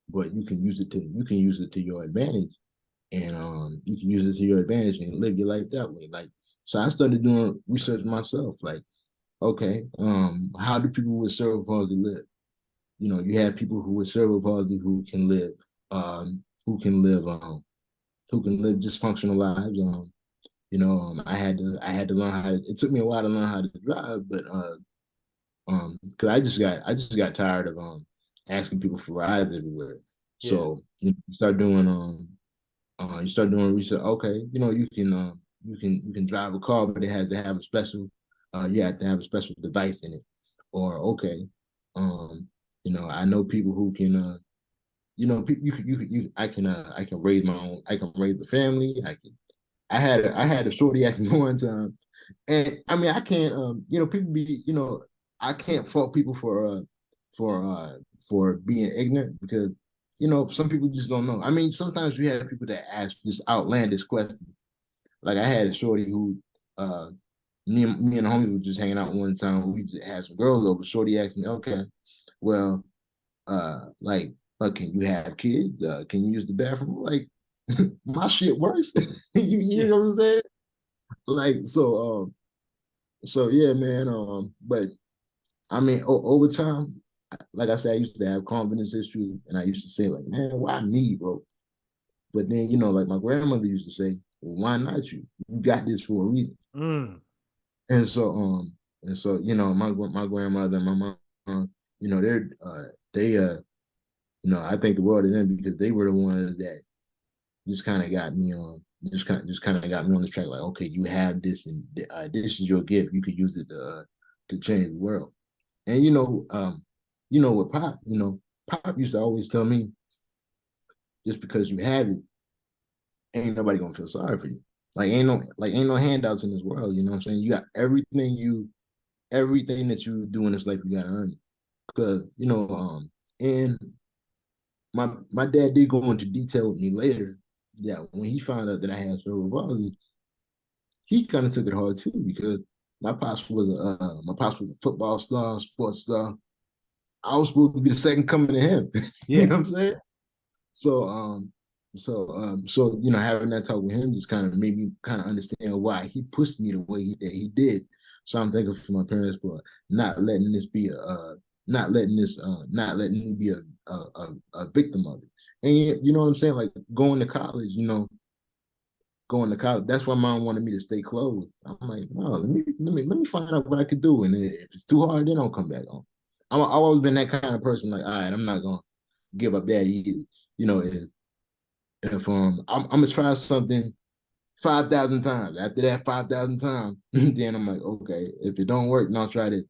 but you can use it to your advantage. And you can use it to your advantage and live your life that way. Like, so I started doing research myself, like, okay, how do people with cerebral palsy live? You know, you have people who with cerebral palsy who can live dysfunctional lives. You know, I had to learn how to. It took me a while to learn how to drive, but because I just got tired of asking people for rides everywhere. Yeah. So you start doing research. Okay, you know, you can drive a car, but it has to have a special you have to have a special device in it. Or okay, um, you know, I know people who can you know, I can raise my own, I can raise the family. I had a shorty ask me one time, and I mean I can't you know, people be, you know, I can't fault people for uh for being ignorant because you know some people just don't know. I mean sometimes you have people that ask just outlandish questions. Like I had a shorty who uh me and the homies were just hanging out one time. We just had some girls over. Shorty asked me, okay, well, like, can you have kids? Can you use the bathroom? Like, my shit works. You Yeah. know what I'm saying? Like, so yeah, man. But I mean, over time, like I said, I used to have confidence issues, and I used to say, like, man, why me, bro? But then, you know, like my grandmother used to say, well, why not you? You got this for a reason. Mm. And so, you know, my grandmother and my mom, you know, they you know, I think the world of them because they were the ones that just kind of got me on, just kind of got me on this track. Like, okay, you have this, and this is your gift. You could use it to change the world. And you know, with Pop, you know, Pop used to always tell me, just because you have it, ain't nobody gonna feel sorry for you. Ain't no handouts in this world. You know what I'm saying? You got everything that you do in this life, you gotta earn it. Because you know, and my dad did go into detail with me later. Yeah, when he found out that I had cerebral palsy, he kind of took it hard too because my pops was a football star, sports star. I was supposed to be the second coming to him. You Yeah. know what I'm saying? So so you know, having that talk with him just kind of made me kind of understand why he pushed me the way that he did. So I'm thankful for my parents for not letting this be not letting me be a victim of it. And you know what I'm saying? Like going to college, you know, going to college. That's why mom wanted me to stay closed. I'm like, no, let me find out what I could do. And if it's too hard, then I'll come back home. I've always been that kind of person. Like, all right, I'm not gonna give up that easy. You know, if I'm gonna try something 5,000 times. After that 5,000 times, then I'm like, okay, if it don't work, then I'll try this.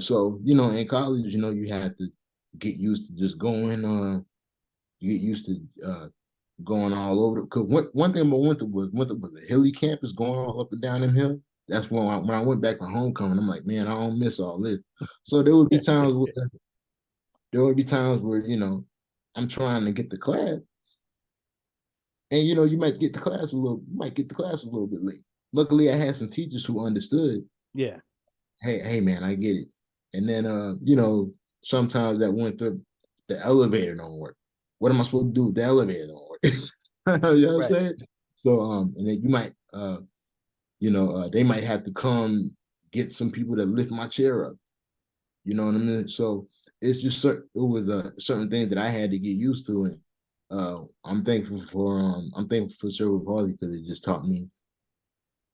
So in college, you have to get used to just going. You get used to going all over. Because one thing about Winthrop was a hilly campus, going all up and down them hill. That's when I went back for homecoming, I'm like, man, I don't miss all this. So there would be times where I'm trying to get to class, and you might get to class a little bit late. Luckily, I had some teachers who understood. Yeah. Hey man, I get it. And then sometimes that went through the elevator don't work. What am I supposed to do with the elevator don't work? You know what I'm saying? So and then you might they might have to come get some people to lift my chair up. You know what I mean? So it's just certain things that I had to get used to, and I'm thankful for Cerebral Palsy because it just taught me.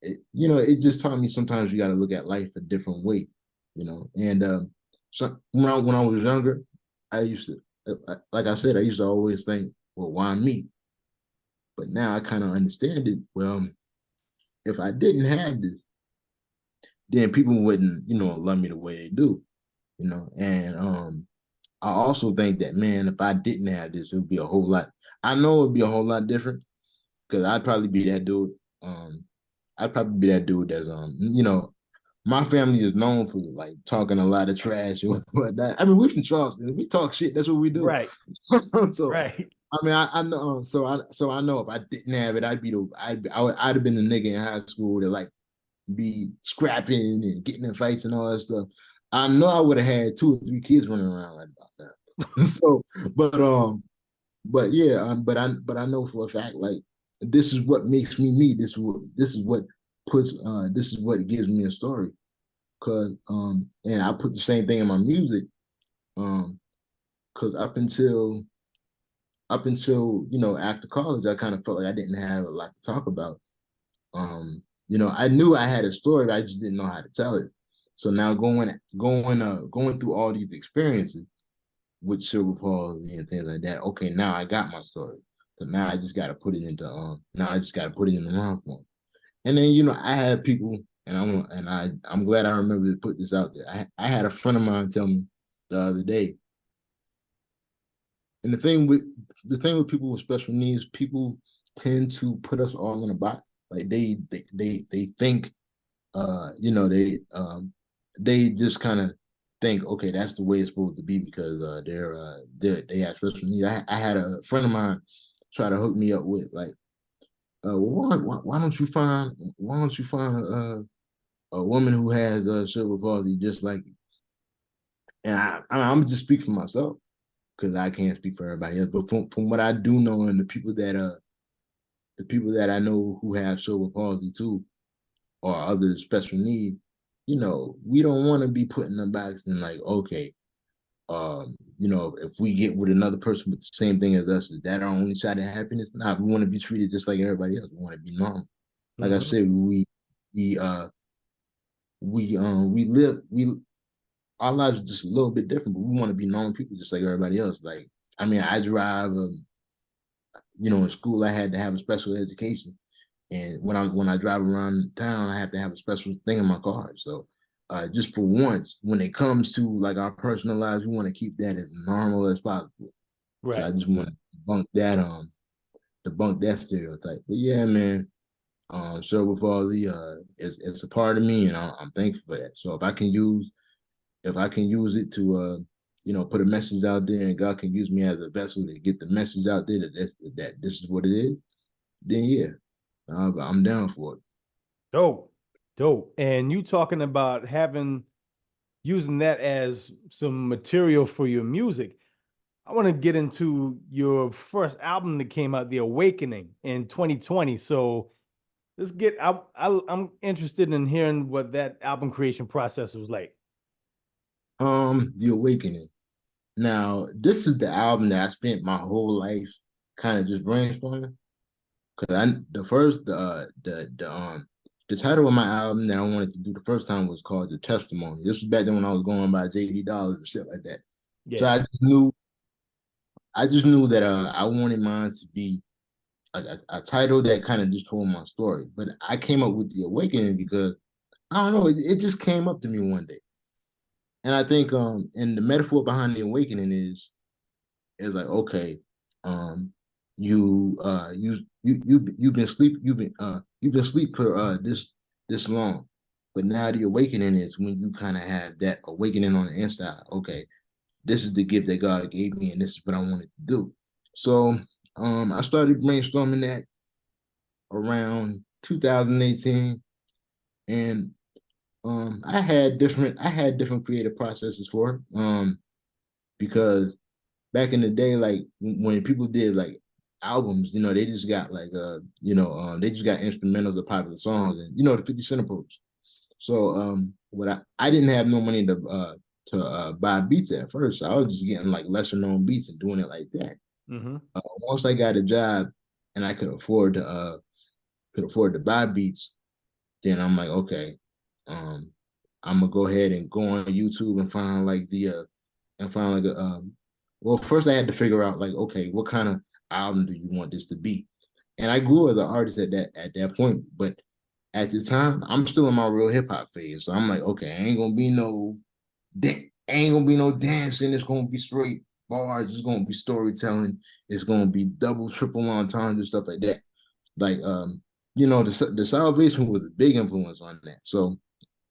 It just taught me sometimes you got to look at life a different way, And so when I was younger, I used to, like I said, I used to always think, well, why me? But now I kind of understand it. Well, if I didn't have this, then people wouldn't, love me the way they do, And I also think that, man, if I didn't have this, it would be a whole lot. I know it'd be a whole lot different because I'd probably be that dude. I'd probably be that dude that's my family is known for like talking a lot of trash or whatnot. I mean, we're from Charleston. If we talk shit, that's what we do. Right. So Right. I mean, I know. So I know if I didn't have it, I'd have been the nigga in high school that like be scrapping and getting in fights and all that stuff. I know I would have had 2 or 3 kids running around right about now. So, but yeah, but I know for a fact like this is what makes me me. This is what gives me a story. Cause and I put the same thing in my music. Cause up until after college, I kind of felt like I didn't have a lot to talk about. I knew I had a story, but I just didn't know how to tell it. So now going through all these experiences with cerebral palsy and things like that. Okay, now I got my story. So now I just got to put it into the rhyme form. And then I had people, and I'm glad I remember to put this out there. I had a friend of mine tell me the other day. And the thing with people with special needs, people tend to put us all in a box. Like they think, they just kind of think, okay, that's the way it's supposed to be because they have special needs. I had a friend of mine try to hook me up with like, why don't you find a woman who has cerebral palsy just like you? And I'm just speak for myself because I can't speak for everybody else. But from what I do know, and the people that I know who have cerebral palsy too, or other special needs, we don't want to be put in the box and like, okay, if we get with another person with the same thing as us, is that our only shot at happiness? Nah, we want to be treated just like everybody else. We want to be normal. Like I said, we live our lives are just a little bit different, but we want to be normal people just like everybody else. Like, I mean, I drive. In school, I had to have a special education, and when I drive around town, I have to have a special thing in my car. So, just for once, when it comes to like our personal lives, we want to keep that as normal as possible. Right. So I just want to debunk that stereotype. But yeah, man, cerebral palsy, it's a part of me, and I'm thankful for that. So if I can use it to put a message out there, and God can use me as a vessel to get the message out there that this is what it is, then yeah, I'm down for it. Dope. And you talking about using that as some material for your music. I want to get into your first album that came out, The Awakening, in 2020. So I'm interested in hearing what that album creation process was like. The Awakening. Now, this is the album that I spent my whole life kind of just brainstorming. Cause the title of my album that I wanted to do the first time was called The Testimony. This was back then when I was going by JD Dollars and shit like that. Yeah. So I just knew I just knew that I wanted mine to be a title that kind of just told my story. But I came up with the awakening because I don't know, it just came up to me one day. And I think and the metaphor behind the awakening is like, okay, um you've been asleep for this long. But now the awakening is when you kind of have that awakening on the inside. Okay, this is the gift that God gave me, and this is what I wanted to do. So I started brainstorming that around 2018, and I had different creative processes for it. Because back in the day, like when people did like albums, they just got like they just got instrumentals of popular songs, and the 50 Cent approach. So what I didn't have no money to buy beats at first. So I was just getting like lesser known beats and doing it like that. Mm-hmm. Once I got a job and I could afford to buy beats, then I'm like, okay, um, I'm gonna go ahead and go on YouTube and find like well, first I had to figure out like, okay, what kind of album do you want this to be? And I grew as an artist at that point, but at the time, I'm still in my real hip hop phase. So I'm like, okay, ain't gonna be no dancing. It's gonna be straight bars. It's gonna be storytelling. It's gonna be double, triple entendres and stuff like that. Like the Salvation was a big influence on that. So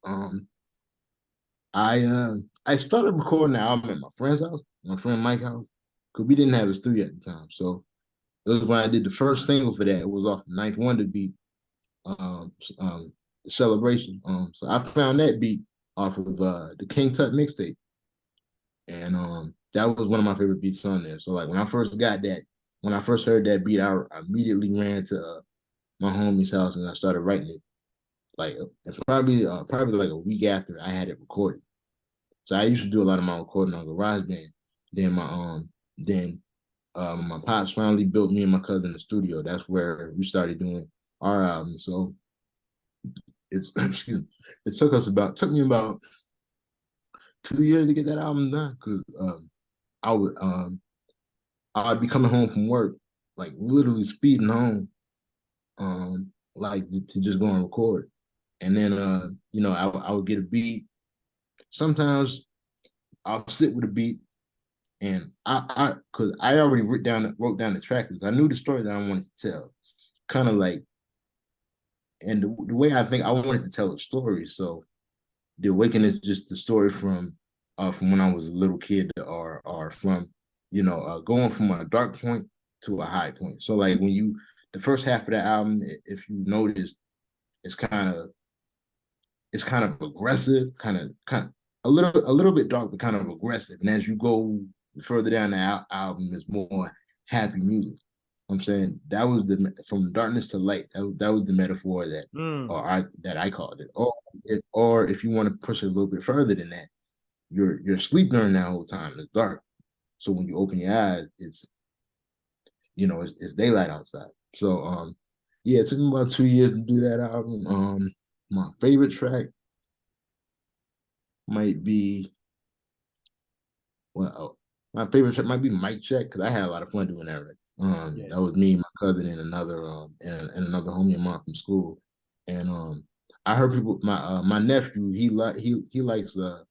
um I started recording the album at my friend's house, my friend Mike's house, because we didn't have a studio at the time. So it was when I did the first single for that. It was off the Ninth Wonder beat, um, um, Celebration. So I found that beat off of the King Tut mixtape, and that was one of my favorite beats on there. So like when I first heard that beat, I immediately ran to my homie's house and I started writing it. Like probably like a week after I had it recorded. So I used to do a lot of my recording on GarageBand. Then my pops finally built me and my cousin a studio. That's where we started doing our album. So it's excuse me, took me about 2 years to get that album done because I would I'd be coming home from work, like literally speeding home, like to just go and record. And then I would get a beat. Sometimes I'll sit with a beat and cause I already wrote down the track list. I knew the story that I wanted to tell. Kind of like, and the way I think I wanted to tell a story. So the awakening is just the story from when I was a little kid, or from going from a dark point to a high point. So like the first half of the album, if you notice, it's kind of aggressive, kind of a little bit dark, but kind of aggressive. And as you go further down the album, it's more happy music. I'm saying that was from darkness to light. That was the metaphor that I called it. Or if you want to push it a little bit further than that, you're asleep during that whole time. It's dark. So when you open your eyes, it's daylight outside. So yeah, it took me about 2 years to do that album. My favorite track might be my favorite track might be Mic Check because I had a lot of fun doing that. Right? That was me, my cousin, and another homie of mine from school. And I heard people, my nephew, he likes the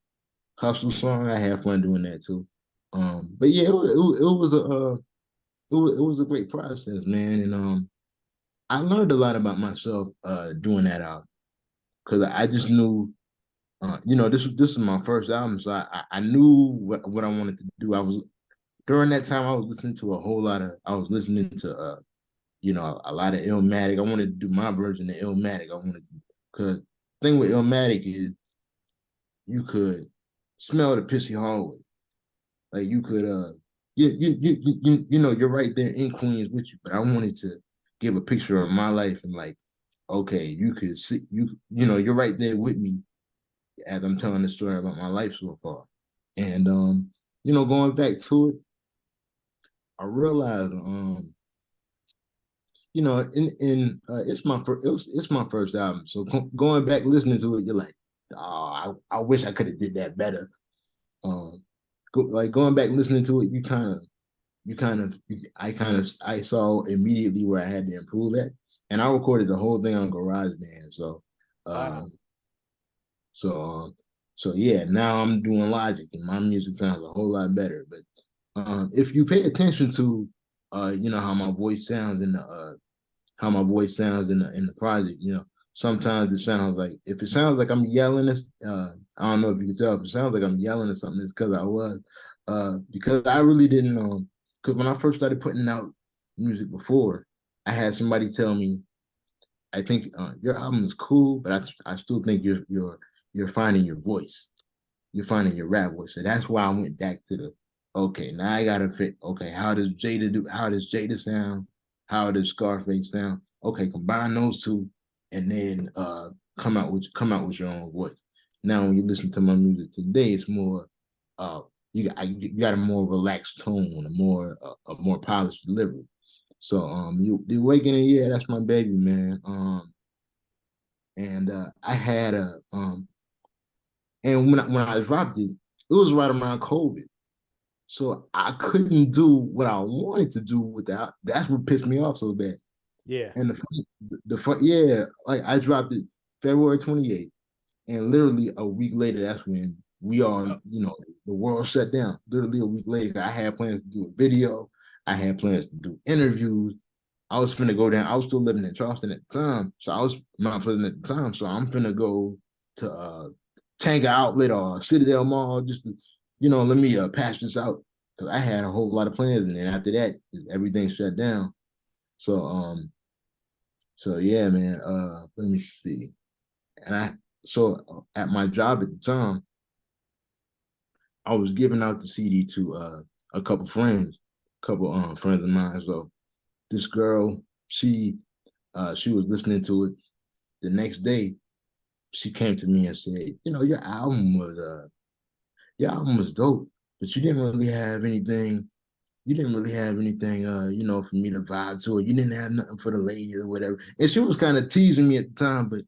hustle song. I had fun doing that too. But yeah, it was a great process, man. And I learned a lot about myself doing that out because I just knew this is my first album, so I knew what I wanted to do. I was during that time I was listening to I was listening to a lot of Illmatic. I wanted to do my version of Illmatic. I wanted to, because thing with Illmatic is you could smell the pissy hallway. Like you could you're right there in Queens with you, but I wanted to give a picture of my life and like, okay, you could see you're right there with me as I'm telling the story about my life so far. And going back to it, I realized it's my first album. So going back listening to it, you're like, oh, I wish I could have did that better. Like going back listening to it, I saw immediately where I had to improve at, and I recorded the whole thing on GarageBand. So, Wow. um, so so yeah, now I'm doing Logic, and my music sounds a whole lot better. But if you pay attention to, how my voice sounds in the project, sometimes it sounds like, if it sounds like I'm yelling, I don't know if you can tell, if it sounds like I'm yelling or something, it's because I was, because I really didn't because when I first started putting out music before, I had somebody tell me, I think your album is cool, but I still think you're finding your voice. You're finding your rap voice. So that's why I went back to the, okay, now I gotta fit, okay, how does Jada sound? How does Scarface sound? Okay, combine those two and then come out with your own voice. Now when you listen to my music today, it's more you got a more relaxed tone, a more polished delivery. So the Awakening, yeah, that's my baby, man. And I had a and when I dropped it, it was right around COVID. So I couldn't do what I wanted to do without. That's what pissed me off so bad. Yeah. And yeah, like I dropped it February 28th, and literally a week later, that's when the world shut down. Literally a week later, I had plans to do a video. I had plans to do interviews. I was finna go down. I was still living in Charleston at the time, so I was not living at the time. So I'm finna go to Tanker Outlet or Citadel Mall just to, let me patch this out, because I had a whole lot of plans, and then after that, everything shut down. So yeah, man. Let me see. And at my job at the time, I was giving out the CD to a couple friends of mine. So this girl, she was listening to it. The next day, she came to me and said, your album was dope, but you didn't really have anything. You didn't really have anything, for me to vibe to, it. You didn't have nothing for the ladies or whatever. And she was kind of teasing me at the time, but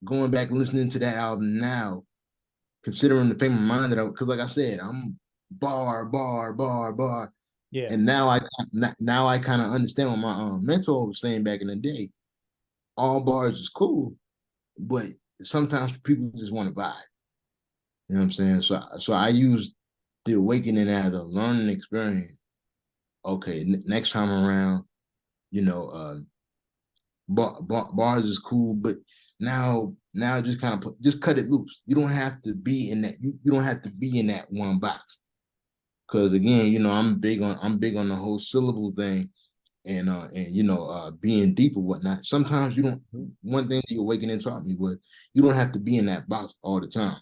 going back and listening to that album now, considering the frame of mind because like I said, I'm bar, bar, bar, bar. Yeah. And now I kind of understand what my mentor was saying back in the day. All bars is cool, but sometimes people just want to vibe. You know what I'm saying? So I use the Awakening as a learning experience. Okay, next time around, you know, bars is cool, but now just kind of just cut it loose. You don't have to be in that. You don't have to be in that one box. Because again, I'm big on the whole syllable thing, and being deep or whatnot. Sometimes you don't. One thing the Awakening taught me was you don't have to be in that box all the time.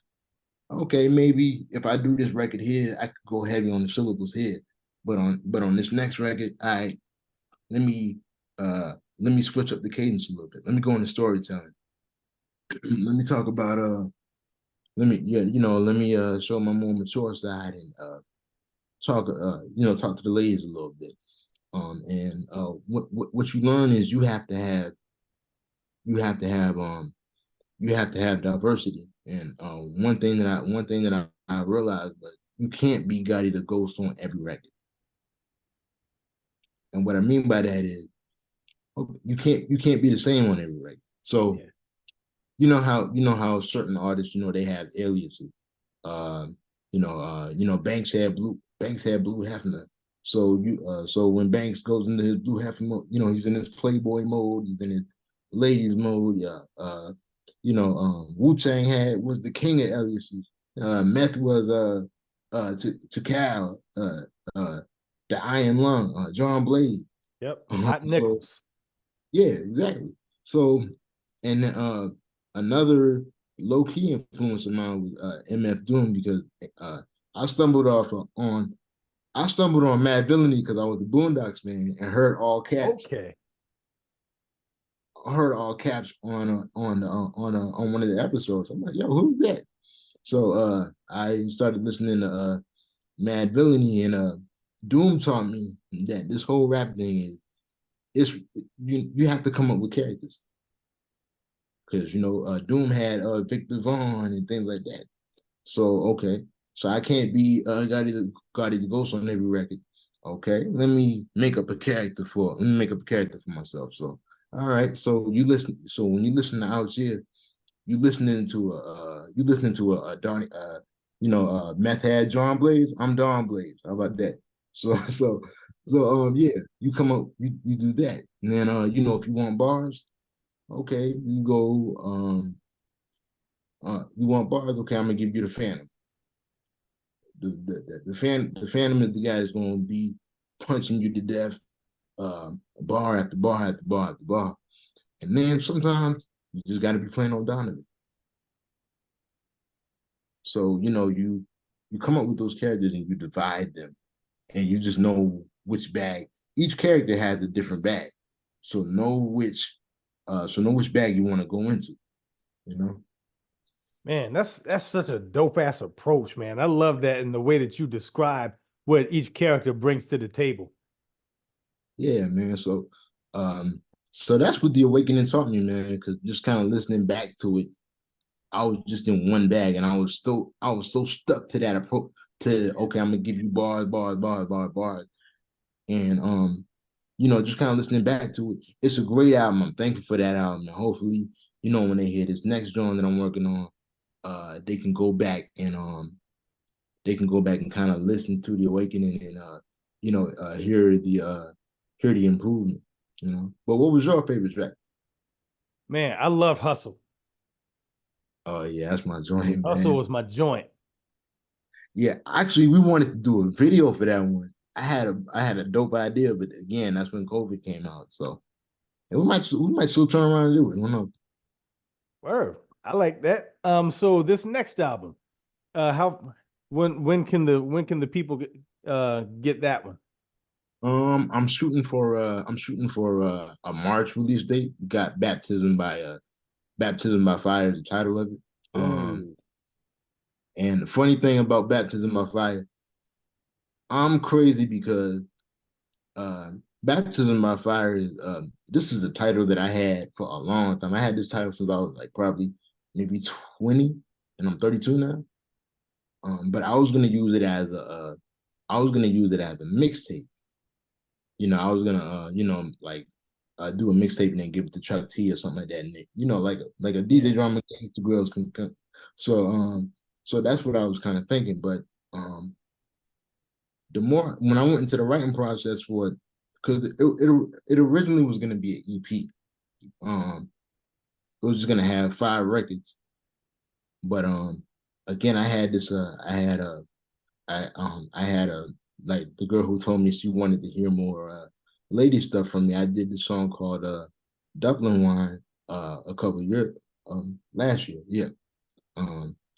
Okay, maybe if I do this record here, I could go heavy on the syllables here, but on this next record, let me let me switch up the cadence a little bit. Let me go into storytelling. Let me talk about let me show my more mature side and talk to the ladies a little bit. And what you learn is you have to have diversity. And one thing that I realized, but you can't be Gotti Da Ghost on every record. And what I mean by that is you can't be the same on every record. So Yeah. you know how certain artists, they have aliases. Banks had Blue Hefner. So when Banks goes into his Blue Hefner mode, he's in his Playboy mode, he's in his ladies mode. Yeah. Wu-Tang was the king of aliases. Meth was to Cal, the Iron Lung, John Blade. Yep. Hot So nickels. yeah, exactly. So, and another low key influence of mine was MF Doom, because uh, I stumbled off on I stumbled on Mad Villainy because I was a Boondocks fan and Okay. heard all caps on one of the episodes. I'm like, yo, who's that? So I started listening to Mad Villainy, and Doom taught me that this whole rap thing is you have to come up with characters, because Doom had Victor Vaughn and things like that. So okay, so I can't be Gotti the Ghost on every record. Okay, let me make up a character for myself. So, all right. So you listen. So when you listen to Out Here, you listening to a Donnie, meth head John Blaze. I'm Don Blaze. How about that? So yeah, you come up, you do that, and then if you want bars, okay, you go you want bars, okay, I'm gonna give you the Phantom. The Phantom is the guy that's gonna be punching you to death, bar after bar after bar after bar. And then sometimes you just got to be playing on Donovan. So you come up with those characters and you divide them, and you just know which bag. Each character has a different bag, so know which bag you want to go into. You know. Man, that's such a dope ass approach, man. I love that in the way that you describe what each character brings to the table. Yeah, man. So that's what the awakening taught me, man. Because just kind of listening back to it, I was just in one bag, and I was so stuck to that approach. To okay, I'm gonna give you bars, bars, bars, bars, bars, and just kind of listening back to it. It's a great album. I'm thankful for that album, and hopefully, when they hear this next joint that I'm working on, they can go back and kind of listen to the awakening and hear the improvement. But what was your favorite track? Man, I love Hustle. Oh yeah, that's my joint, Hustle man. was my joint. Yeah, actually, we wanted to do a video for that one. I had a dope idea, but again, that's when COVID came out. So and we might still turn around and do it. I don't know. Word. I like that. So this next album, how when can the people get that one? I'm shooting for a March release date. We got Baptism by Fire is the title of it. Ooh. And the funny thing about Baptism by Fire, I'm crazy because uh Baptism by Fire is this is a title that I had for a long time. I had this title since I was like probably maybe 20, and I'm 32 now. But I was gonna use it as a mixtape. I was gonna do a mixtape and then give it to Chuck T or something like that. And like a DJ Yeah. drama Gangsta Grills can. So so that's what I was kind of thinking. But the more when I went into the writing process for it, because it originally was gonna be an EP. It was just gonna have 5 records. But again, I had a like the girl who told me she wanted to hear more lady stuff from me. I did this song called Dublin Wine a couple years last year. Yeah.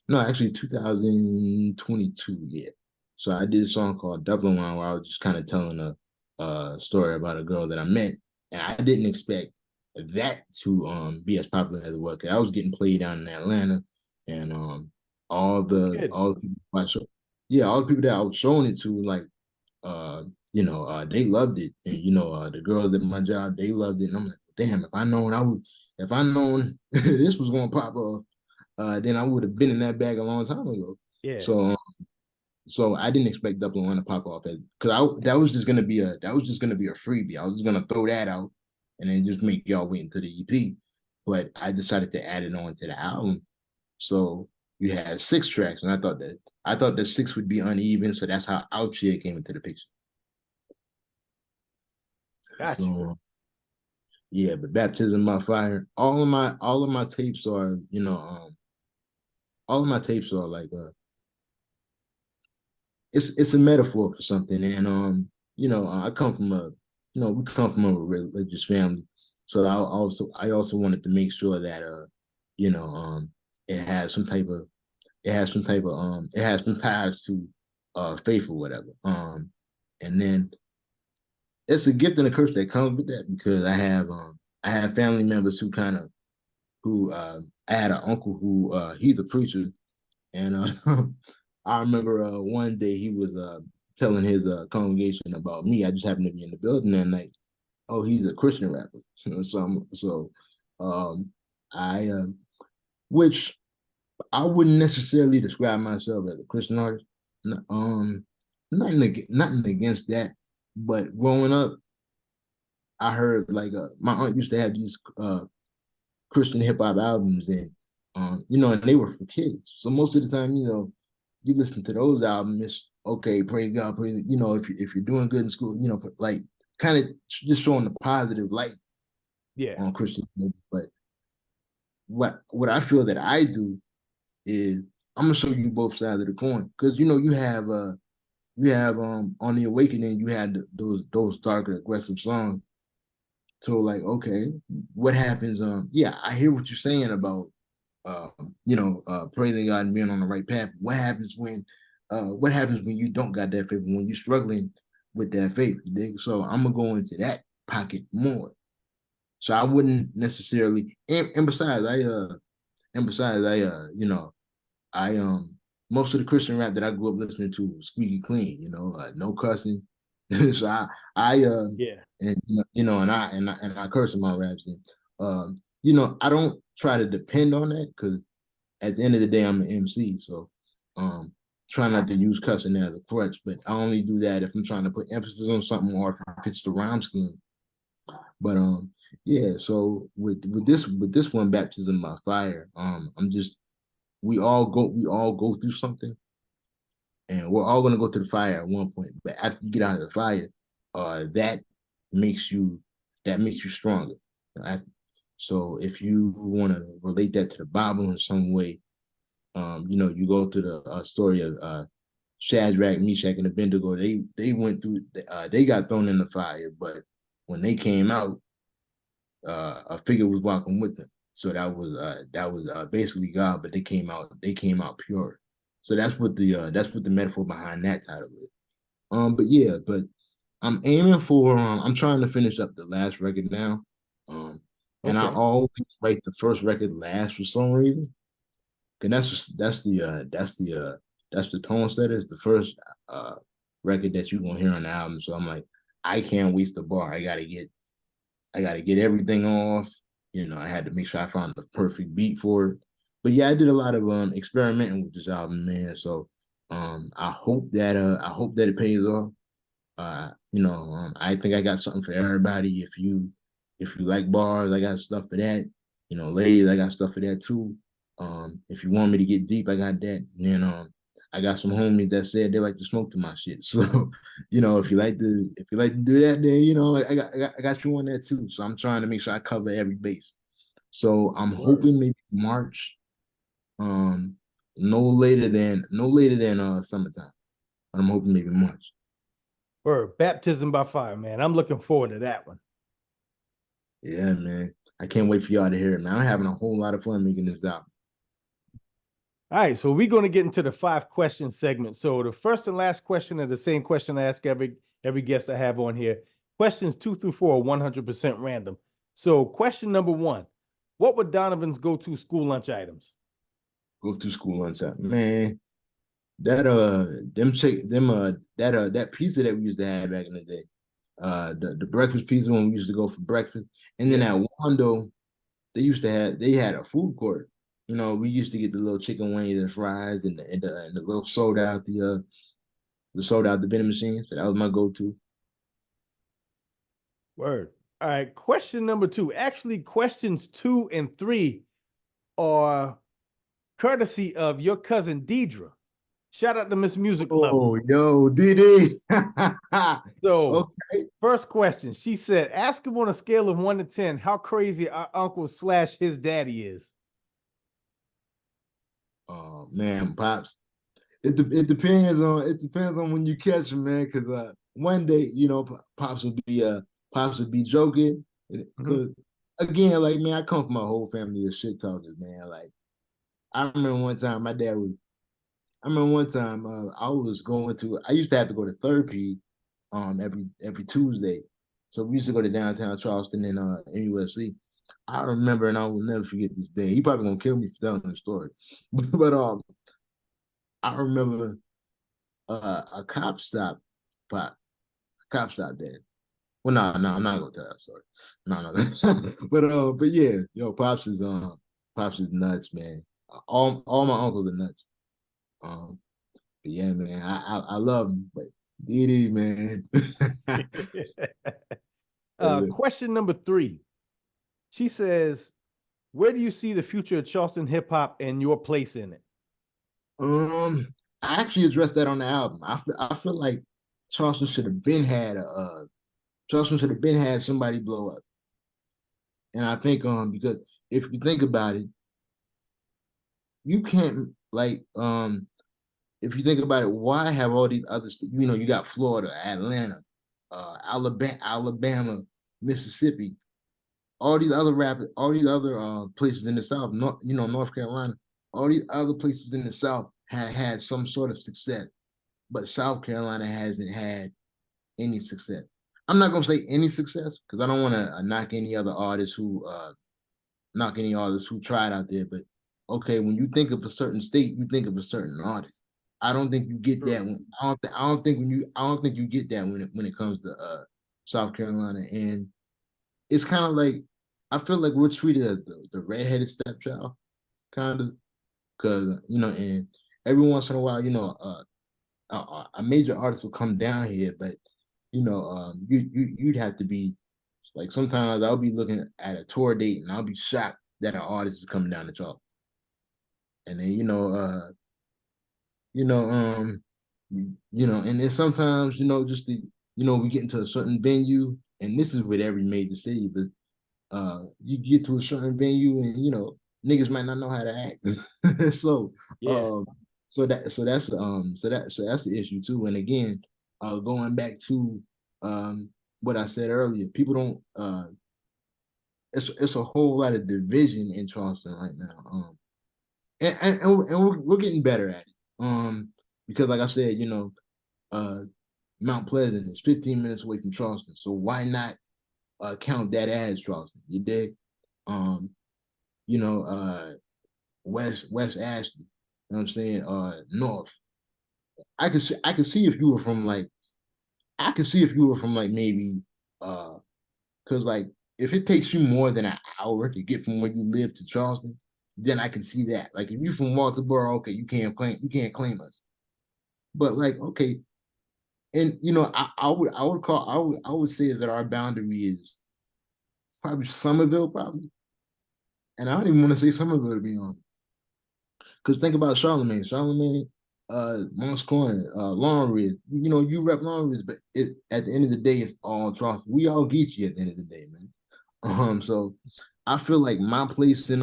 No, actually 2022, yeah. So I did a song called Dublin Wine where I was just kind of telling a story about a girl that I met. And I didn't expect that to be as popular as it was. 'Cause I was getting played down in Atlanta, and Good. all the people yeah, all the people that I was showing it to, like they loved it. And the girls at my job, they loved it. And I'm like, damn, if I known this was gonna pop off, then I would have been in that bag a long time ago. Yeah. So I didn't expect Dublin One to pop off because that was just gonna be a freebie. I was just gonna throw that out and then just make y'all wait until the EP. But I decided to add it on to the album. So you had 6 tracks, and I thought that 6 would be uneven, so that's how Out Here came into the picture. Got you. So yeah, but Baptism by Fire, all of my tapes are, all of my tapes are like it's a metaphor for something. And I come from we come from a religious family. So I also wanted to make sure that you know, it has some type of it has some ties to faith or whatever. And then it's a gift and a curse that comes with that because I have family members who kind of who I had an uncle who he's a preacher, and I remember one day he was telling his congregation about me. I just happened to be in the building that night. Oh, he's a Christian rapper. So um, I which I wouldn't necessarily describe myself as a Christian artist. Um, nothing against that. But growing up, I heard like my aunt used to have these Christian hip hop albums, and and they were for kids. So most of the time, you listen to those albums, it's okay, praise God, praise. If you're doing good in school, like kind of just showing the positive light Yeah. on Christianity. But what I feel that I do is I'm gonna show you both sides of the coin, because you have on the Awakening, you had those darker aggressive songs. So like, okay, what happens? Yeah, I hear what you're saying about praising God and being on the right path. What happens when you don't got that faith, when you're struggling with that faith? You dig? So I'm gonna go into that pocket more. So I wouldn't necessarily, and besides I most of the Christian rap that I grew up listening to was squeaky clean, no cussing. So I Yeah. and and I curse in my raps, and I don't try to depend on that, because at the end of the day I'm an MC, so try not to use cussing as a crutch, but I only do that if I'm trying to put emphasis on something, or if it's the rhyme scheme. But yeah, so with this one, Baptism by Fire, I'm just we all go through something, and we're all gonna go to the fire at one point. But after you get out of the fire, that makes you stronger. So if you want to relate that to the Bible in some way, you go to the story of Shadrach, Meshach, and Abednego. They went through. They got thrown in the fire, but when they came out, a figure was walking with them. So that was basically God, but they came out pure. So that's what the metaphor behind that title is. But yeah, but I'm trying to finish up the last record now. And I Okay. always write the first record last for some reason. And that's the tone setter. It's the first record that you're gonna hear on the album. So I'm like, I can't waste the bar. I gotta get everything off. I had to make sure I found the perfect beat for it. But yeah, I did a lot of experimenting with this album, man. So I hope that it pays off. I think I got something for everybody. If you like bars, I got stuff for that. Ladies, I got stuff for that too. If you want me to get deep, I got that. And then I got some homies that said they like to smoke to my shit. So, if you like to do that, then I got you on that too. So I'm trying to make sure I cover every base. So I'm Word. hoping maybe March, no later than summertime. But I'm hoping maybe March. Word. Baptism by Fire, man. I'm looking forward to that one. Yeah, man. I can't wait for y'all to hear it, man. I'm having a whole lot of fun making this album. All right, so we're going to get into the 5 question segment. So the first and last question are the same question I ask every guest I have on here. Questions 2 through 4 are 100% random. So question number 1, what were Donovan's go-to school lunch items? Go to school lunch time. Man, that that pizza that we used to have back in the day. The breakfast pizza when we used to go for breakfast. And then Yeah. at Wando, they had a food court. We used to get the little chicken wings and fries, and the little soda out the vending machine. So that was my go-to. Word. All right, question number 2. Actually, questions 2 and 3 are courtesy of your cousin Deidre. Shout out to Miss Music Lover. Oh, yo, Didi. So, Okay. first question, she said, ask him on a scale of 1 to 10 how crazy our uncle / his daddy is. Oh man, pops. It depends on when you catch him, man. Because one day, pops would be joking. Mhm. Because again, like man, I come from a whole family of shit talkers, man. Like I remember one time my dad was. I remember one time I was going to. I used to have to go to therapy, every Tuesday. So we used to go to downtown Charleston and MUSC. I remember, and I will never forget this day. He probably gonna kill me for telling the story, but I remember a cop stopped Pop. A cop stopped Dad. Well, no, I'm not gonna tell that story. No. But yeah, Pops is nuts, man. All my uncles are nuts. But yeah, man, I love him, but It is, man. Question number 3. She says, where do you see the future of Charleston hip hop and your place in it? I actually addressed that on the album. I feel like Charleston should have been had Charleston should have been had somebody blow up. And I think because if you think about it, you can't like if you think about it, why have all these other you got Florida, Atlanta, Alabama, Mississippi, all these other places in the South, North Carolina, all these other places in the South had some sort of success, but South Carolina hasn't had any success. I'm not gonna say any success because I don't want to knock any artists who tried out there. But okay, when you think of a certain state, you think of a certain artist. I don't think you get that when I don't think you get that when it comes to South Carolina. And it's kind of like I feel like we're treated as the redheaded stepchild, kind of, because and every once in a while, a major artist will come down here, but you'd have to be like sometimes I'll be looking at a tour date and I'll be shocked that an artist is coming down the chalk. And then you know, and then sometimes, just we get into a certain venue, and this is with every major city, but you get to a certain venue and niggas might not know how to act. So Yeah. that's the issue too. And again, going back to what I said earlier, people don't it's a whole lot of division in Charleston right now. And we're getting better at it. Because like I said, Mount Pleasant is 15 minutes away from Charleston. So why not count that as Charleston? You dig? Um, West Ashley, you know what I'm saying? North. I could see if you were from like maybe because like if it takes you more than an hour to get from where you live to Charleston, then I can see that. Like if you're from Walterboro, okay, you can't claim us. But like, okay, and I would say that our boundary is probably Somerville, probably. And I don't even want to say Somerville to be honest. Because think about Charlemagne, Monk's Corner, Long Ridge. You rep Long Ridge, but at the end of the day, it's all Charleston. We all get you at the end of the day, man. So I feel like my place in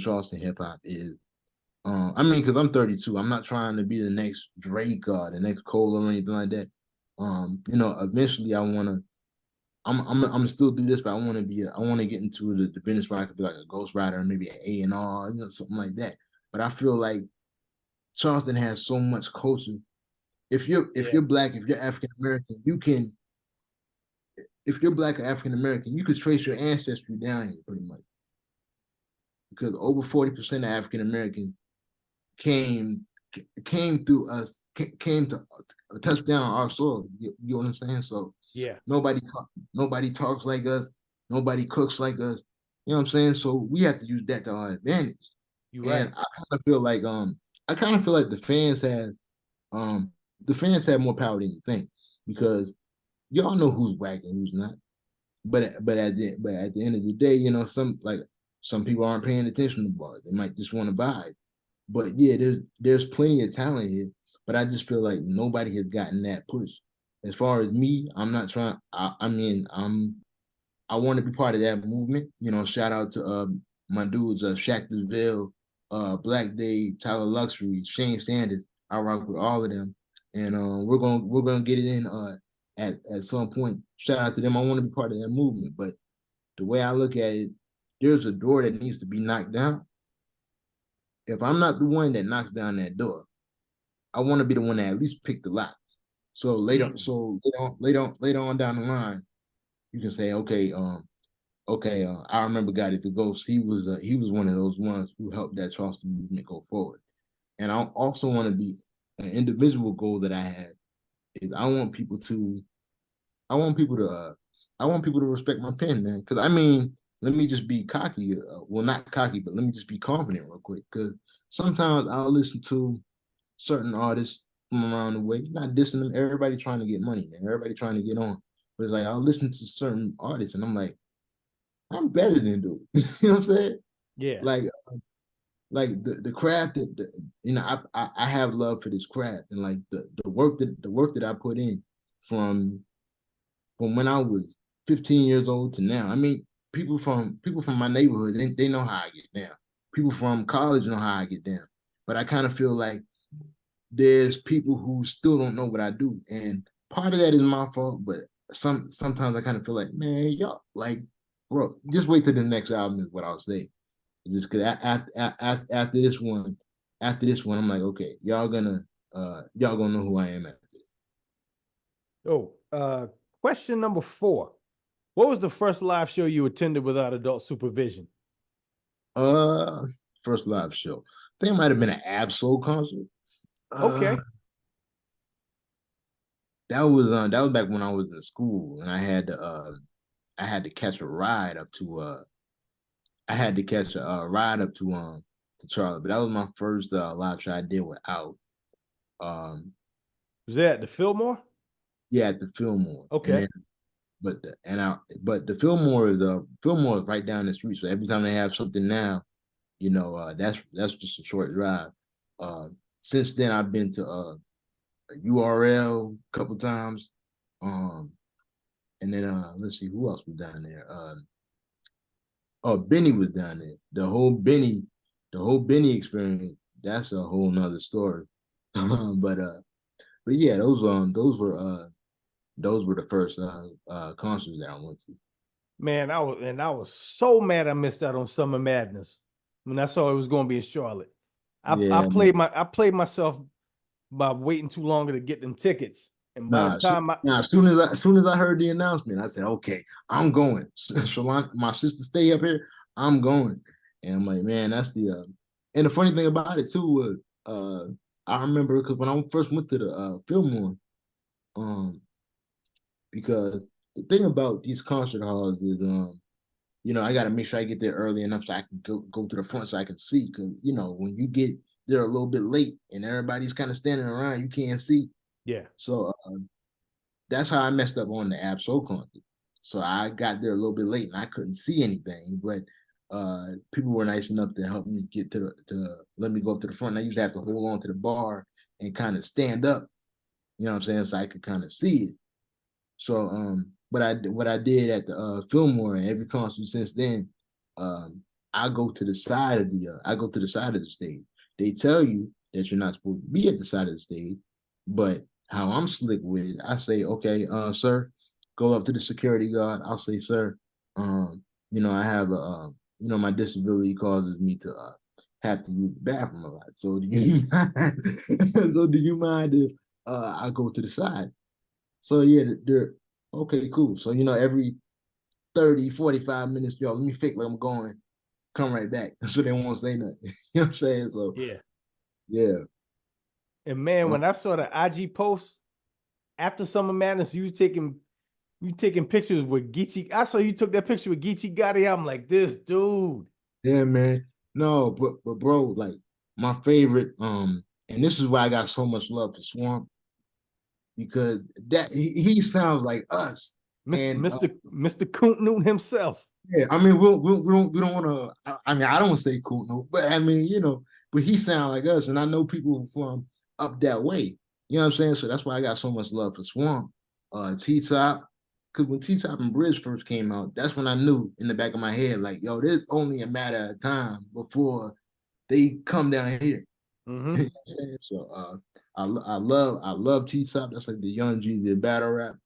Charleston hip hop is I mean, because I'm 32, I'm not trying to be the next Drake or the next Cole or anything like that. Eventually I'm still do this, but I want to get into the business where I could be like a ghostwriter or maybe an A&R, something like that. But I feel like Charleston has so much culture. If you're black, if you're African American, if you're black or African American, you could trace your ancestry down here pretty much. Because over 40% of African Americans came came through us, came to touch down our soil. You know what I'm saying? So Yeah. nobody talks like us, nobody cooks like us. You know what I'm saying? So we have to use that to our advantage. You're And right. I kind of feel like the fans have more power than you think because y'all know who's whack and who's not. But at the end of the day, some people aren't paying attention to bars. They might just want to buy it. But yeah, there's plenty of talent here, but I just feel like nobody has gotten that push. As far as me, I'm not trying. I mean, I want to be part of that movement. Shout out to my dudes, Shaq DeVille, Black Day, Tyler Luxury, Shane Sanders. I rock with all of them, and we're gonna get it in at some point. Shout out to them. I want to be part of that movement, but the way I look at it, there's a door that needs to be knocked down. If I'm not the one that knocks down that door, I want to be the one that at least pick the lock. So later on down the line, you can say, okay, I remember Gotti Da Ghost. He was one of those ones who helped that Charleston movement go forward. And I also want to be an individual goal that I have is I want people to respect my pen, man. Because I mean, let me just be cocky. Well, not cocky, but let me just be confident real quick. Because sometimes I'll listen to certain artists from around the way. Not dissing them. Everybody trying to get money, man. Everybody trying to get on. But it's like I'll listen to certain artists and I'm like, I'm better than dude. You know what I'm saying? Yeah. Like the craft that I have love for this craft and like the work that I put in from when I was 15 years old to now. I mean, people from my neighborhood, they know how I get down. People from college know how I get down. But I kind of feel like there's people who still don't know what I do. And part of that is my fault, but sometimes I kind of feel like, man, y'all like, bro, just wait till the next album is what I'll say. Just because after this one, I'm like, okay, y'all gonna know who I am after this. Oh, question number 4. What was the first live show you attended without adult supervision? Uh, First live show. I think it might have been an Absol concert. Okay. That was back when I was in school and I had to catch a ride up to Charlotte, but that was my first live show I did with Out. Was that at the Fillmore? Yeah, at the Fillmore. Okay. And then but the Fillmore is right down the street. So every time they have something now, that's just a short drive. Since then I've been to URL a couple times. And then let's see who else was down there. Benny was down there. The whole Benny experience, that's a whole nother story. but yeah, those were the first concerts that I went to. Man, I was so mad I missed out on Summer Madness when I saw it was going to be in Charlotte. I played myself by waiting too long to get them tickets. And by the time as soon as I heard the announcement, I said, okay, I'm going. Shalon, my sister stay up here, I'm going. And I'm like, man, that's the and the funny thing about it too was I remember because when I first went to the Fillmore, because the thing about these concert halls is I got to make sure I get there early enough so I can go to the front so I can see. Because when you get there a little bit late and everybody's kind of standing around, you can't see. Yeah. So that's how I messed up on the Absol concert. So I got there a little bit late and I couldn't see anything, but people were nice enough to help me get to let me go up to the front. I used to have to hold on to the bar and kind of stand up, you know what I'm saying, so I could kind of see it. So what I did at the Fillmore and every concert since then, I go to the side of the stage. They tell you that you're not supposed to be at the side of the stage, but how I'm slick with it, I say, okay, sir, go up to the security guard. I'll say, sir, I have my disability causes me to have to use the bathroom a lot. So do you mind if I go to the side? So yeah, they're okay, cool. So every 30, 45 minutes, yo, let me fake like I'm going, come right back. So they won't say nothing. You know what I'm saying? So yeah. And man, when I saw the IG post after Summer Madness, you taking pictures with Geechee. I saw you took that picture with Geechee Gotti. I'm like, this dude. Yeah, man. No, but bro, like my favorite, and this is why I got so much love for Swamp, because that he sounds like us. Mr. Coont Newton himself. Yeah, I mean, we don't want to. I mean, I don't want to say Coont Newton, but I mean, but he sounds like us, and I know people from up that way. You know what I'm saying? So that's why I got so much love for Swamp, T-Top, because when T-Top and Bridge first came out, that's when I knew in the back of my head, like, yo, there's only a matter of time before they come down here. Mm-hmm. You know what I'm saying? So I love T-Top. That's like the Young Jeezy of battle rap.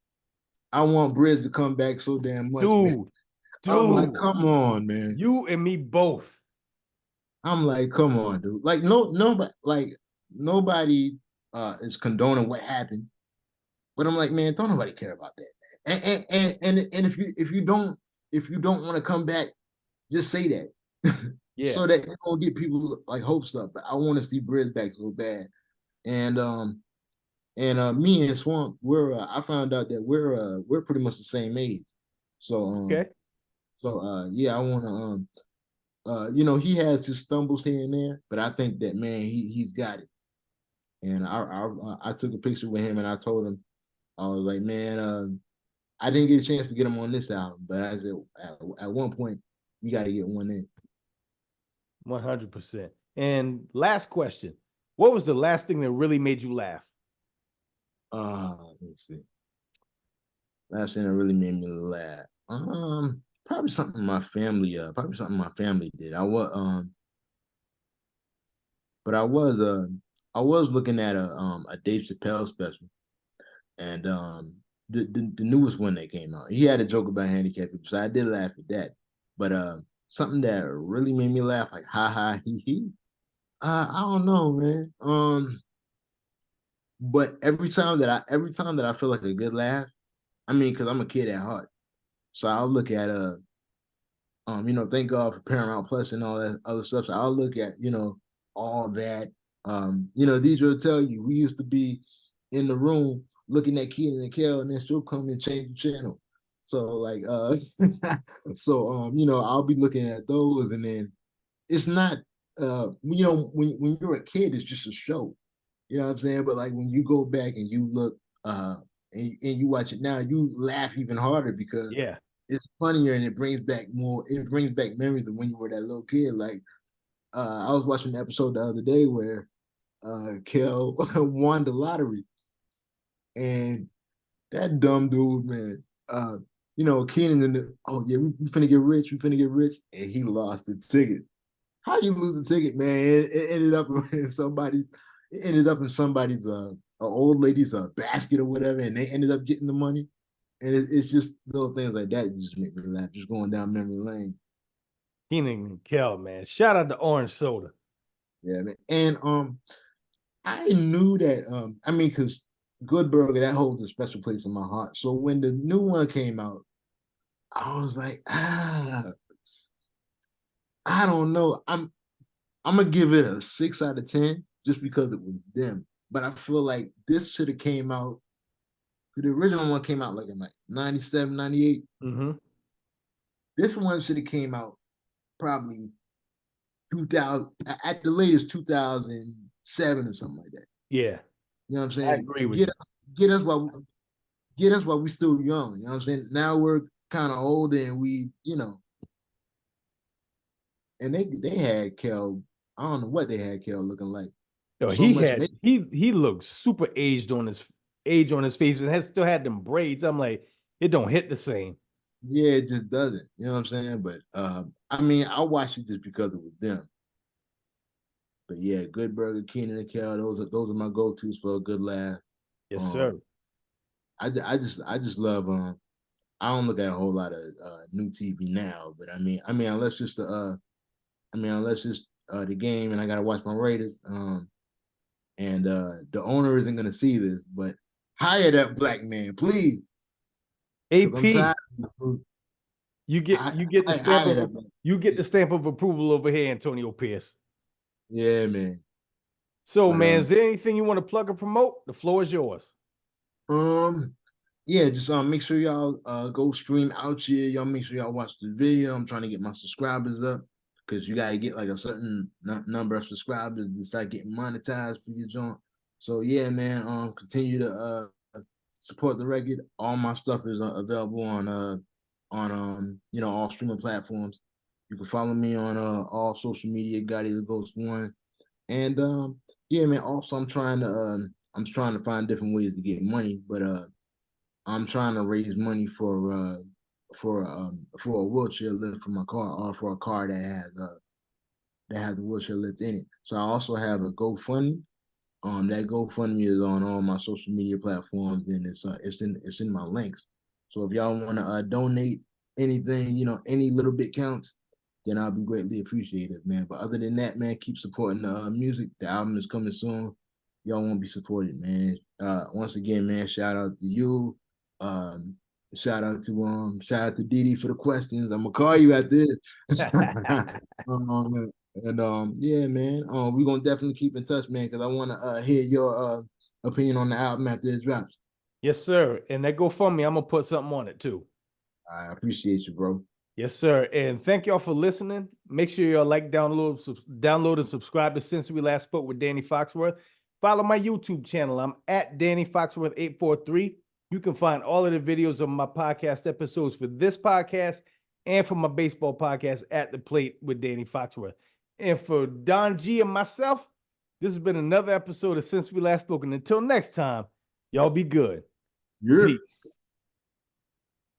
I want Bridge to come back so damn much, man. I'm like, come on, man. You and me both. I'm like, come on, dude. Like, nobody is condoning what happened. But I'm like, man, don't nobody care about that, man. And if you don't want to come back, just say that. Yeah. So that you don't get people like hopes up. But I want to see Bridge back so bad. And me and Swamp, I found out that we're pretty much the same age. So okay. So yeah, I want to he has his stumbles here and there, but I think that man he's got it. And I took a picture with him and I told him, I was like, man, I didn't get a chance to get him on this album, but I said at one point you got to get one in. 100%. And last question, what was the last thing that really made you laugh? Let me see. Last thing that really made me laugh. Probably something my family. Probably something my family did. I was looking at a Dave Chappelle special, and the newest one that came out. He had a joke about handicapped people, so I did laugh at that. But something that really made me laugh, like ha ha he he. I don't know, man. But every time that I feel like a good laugh, I mean, because I'm a kid at heart, so I'll look at thank God for Paramount Plus and all that other stuff. So I'll look at all that. Deidre will tell you we used to be in the room looking at Keenan and Kel, and then she'll come and change the channel. So like I'll be looking at those, and then it's not when you're a kid, it's just a show. You know what I'm saying? But like when you go back and you look and you watch it now, you laugh even harder because Yeah. it's funnier and it brings back memories of when you were that little kid. Like I was watching an episode the other day where Kel won the lottery, and that dumb dude, man, Keenan oh yeah, we finna get rich, and he lost the ticket. How you lose the ticket, man? It ended up in somebody's old lady's basket or whatever, and they ended up getting the money. And it's just little things like that just make me laugh, just going down memory lane. Keenan and Kel, man. Shout out to Orange Soda. Yeah, man. And I knew that I mean, because Good Burger, that holds a special place in my heart. So when the new one came out, I was like, I don't know. I'm gonna give it a 6 out of 10 just because it was them. But I feel like this should have came out. The original one came out like in 97, 98. Mm-hmm. This one should have came out probably 2000 at the latest 2007 or something like that. Yeah. You know what I'm saying? I agree with you. Get us while we still young. You know what I'm saying? Now we're kind of older and and they had Kel. I don't know what they had Kel looking like. Yo, So much make he looked super aged on his face and has still had them braids. I'm like, it don't hit the same. yeah, it just doesn't. You know what I'm saying? But I mean, I watched it just because it was them. But yeah, Good Burger, Keenan and Kel, those are my go-tos for a good laugh. Yes, sir. I just love I don't look at a whole lot of new TV now, but I mean unless just the game and I gotta watch my Raiders. And the owner isn't gonna see this, but hire that black man, please. I'm AP, tired you get the stamp hire of that you get the stamp of approval over here, Antonio Pierce. yeah, man. So, But man, is there anything you want to plug or promote? The floor is yours. yeah, just make sure y'all go stream out here. Y'all make sure y'all watch the video. I'm trying to get my subscribers up because you got to get like a certain number of subscribers to start getting monetized for your joint. So yeah, man, continue to support the record. All my stuff is available on all streaming platforms. You can follow me on all social media, Gotti Da Ghost 1. And yeah, man, also I'm trying to find different ways to get money, but I'm trying to raise money for a wheelchair lift for my car, or for a car that has a wheelchair lift in it. So I also have a GoFundMe. That GoFundMe is on all my social media platforms, and it's in my links. So if y'all want to donate anything, any little bit counts, then I'll be greatly appreciated, man. But other than that, man, keep supporting the music. The album is coming soon. Y'all won't be supported, man. Once again, man, shout out to you. Um, shout out to Didi for the questions. I'm gonna call you at this. Yeah, man. We're gonna definitely keep in touch, man, because I want to hear your opinion on the album after it drops. Yes, sir. And that GoFundMe, I'm gonna put something on it too. I appreciate you, bro. Yes, sir. And thank y'all for listening. Make sure y'all like, download, and subscribe to Since We Last Spoke with Danny Foxworth. Follow my YouTube channel. I'm at Danny Foxworth 843. You can find all of the videos of my podcast episodes for this podcast and for my baseball podcast, At the Plate with Danny Foxworth. And for Don G and myself, this has been another episode of Since We Last Spoken. Until next time, y'all be good. Yeah. Peace.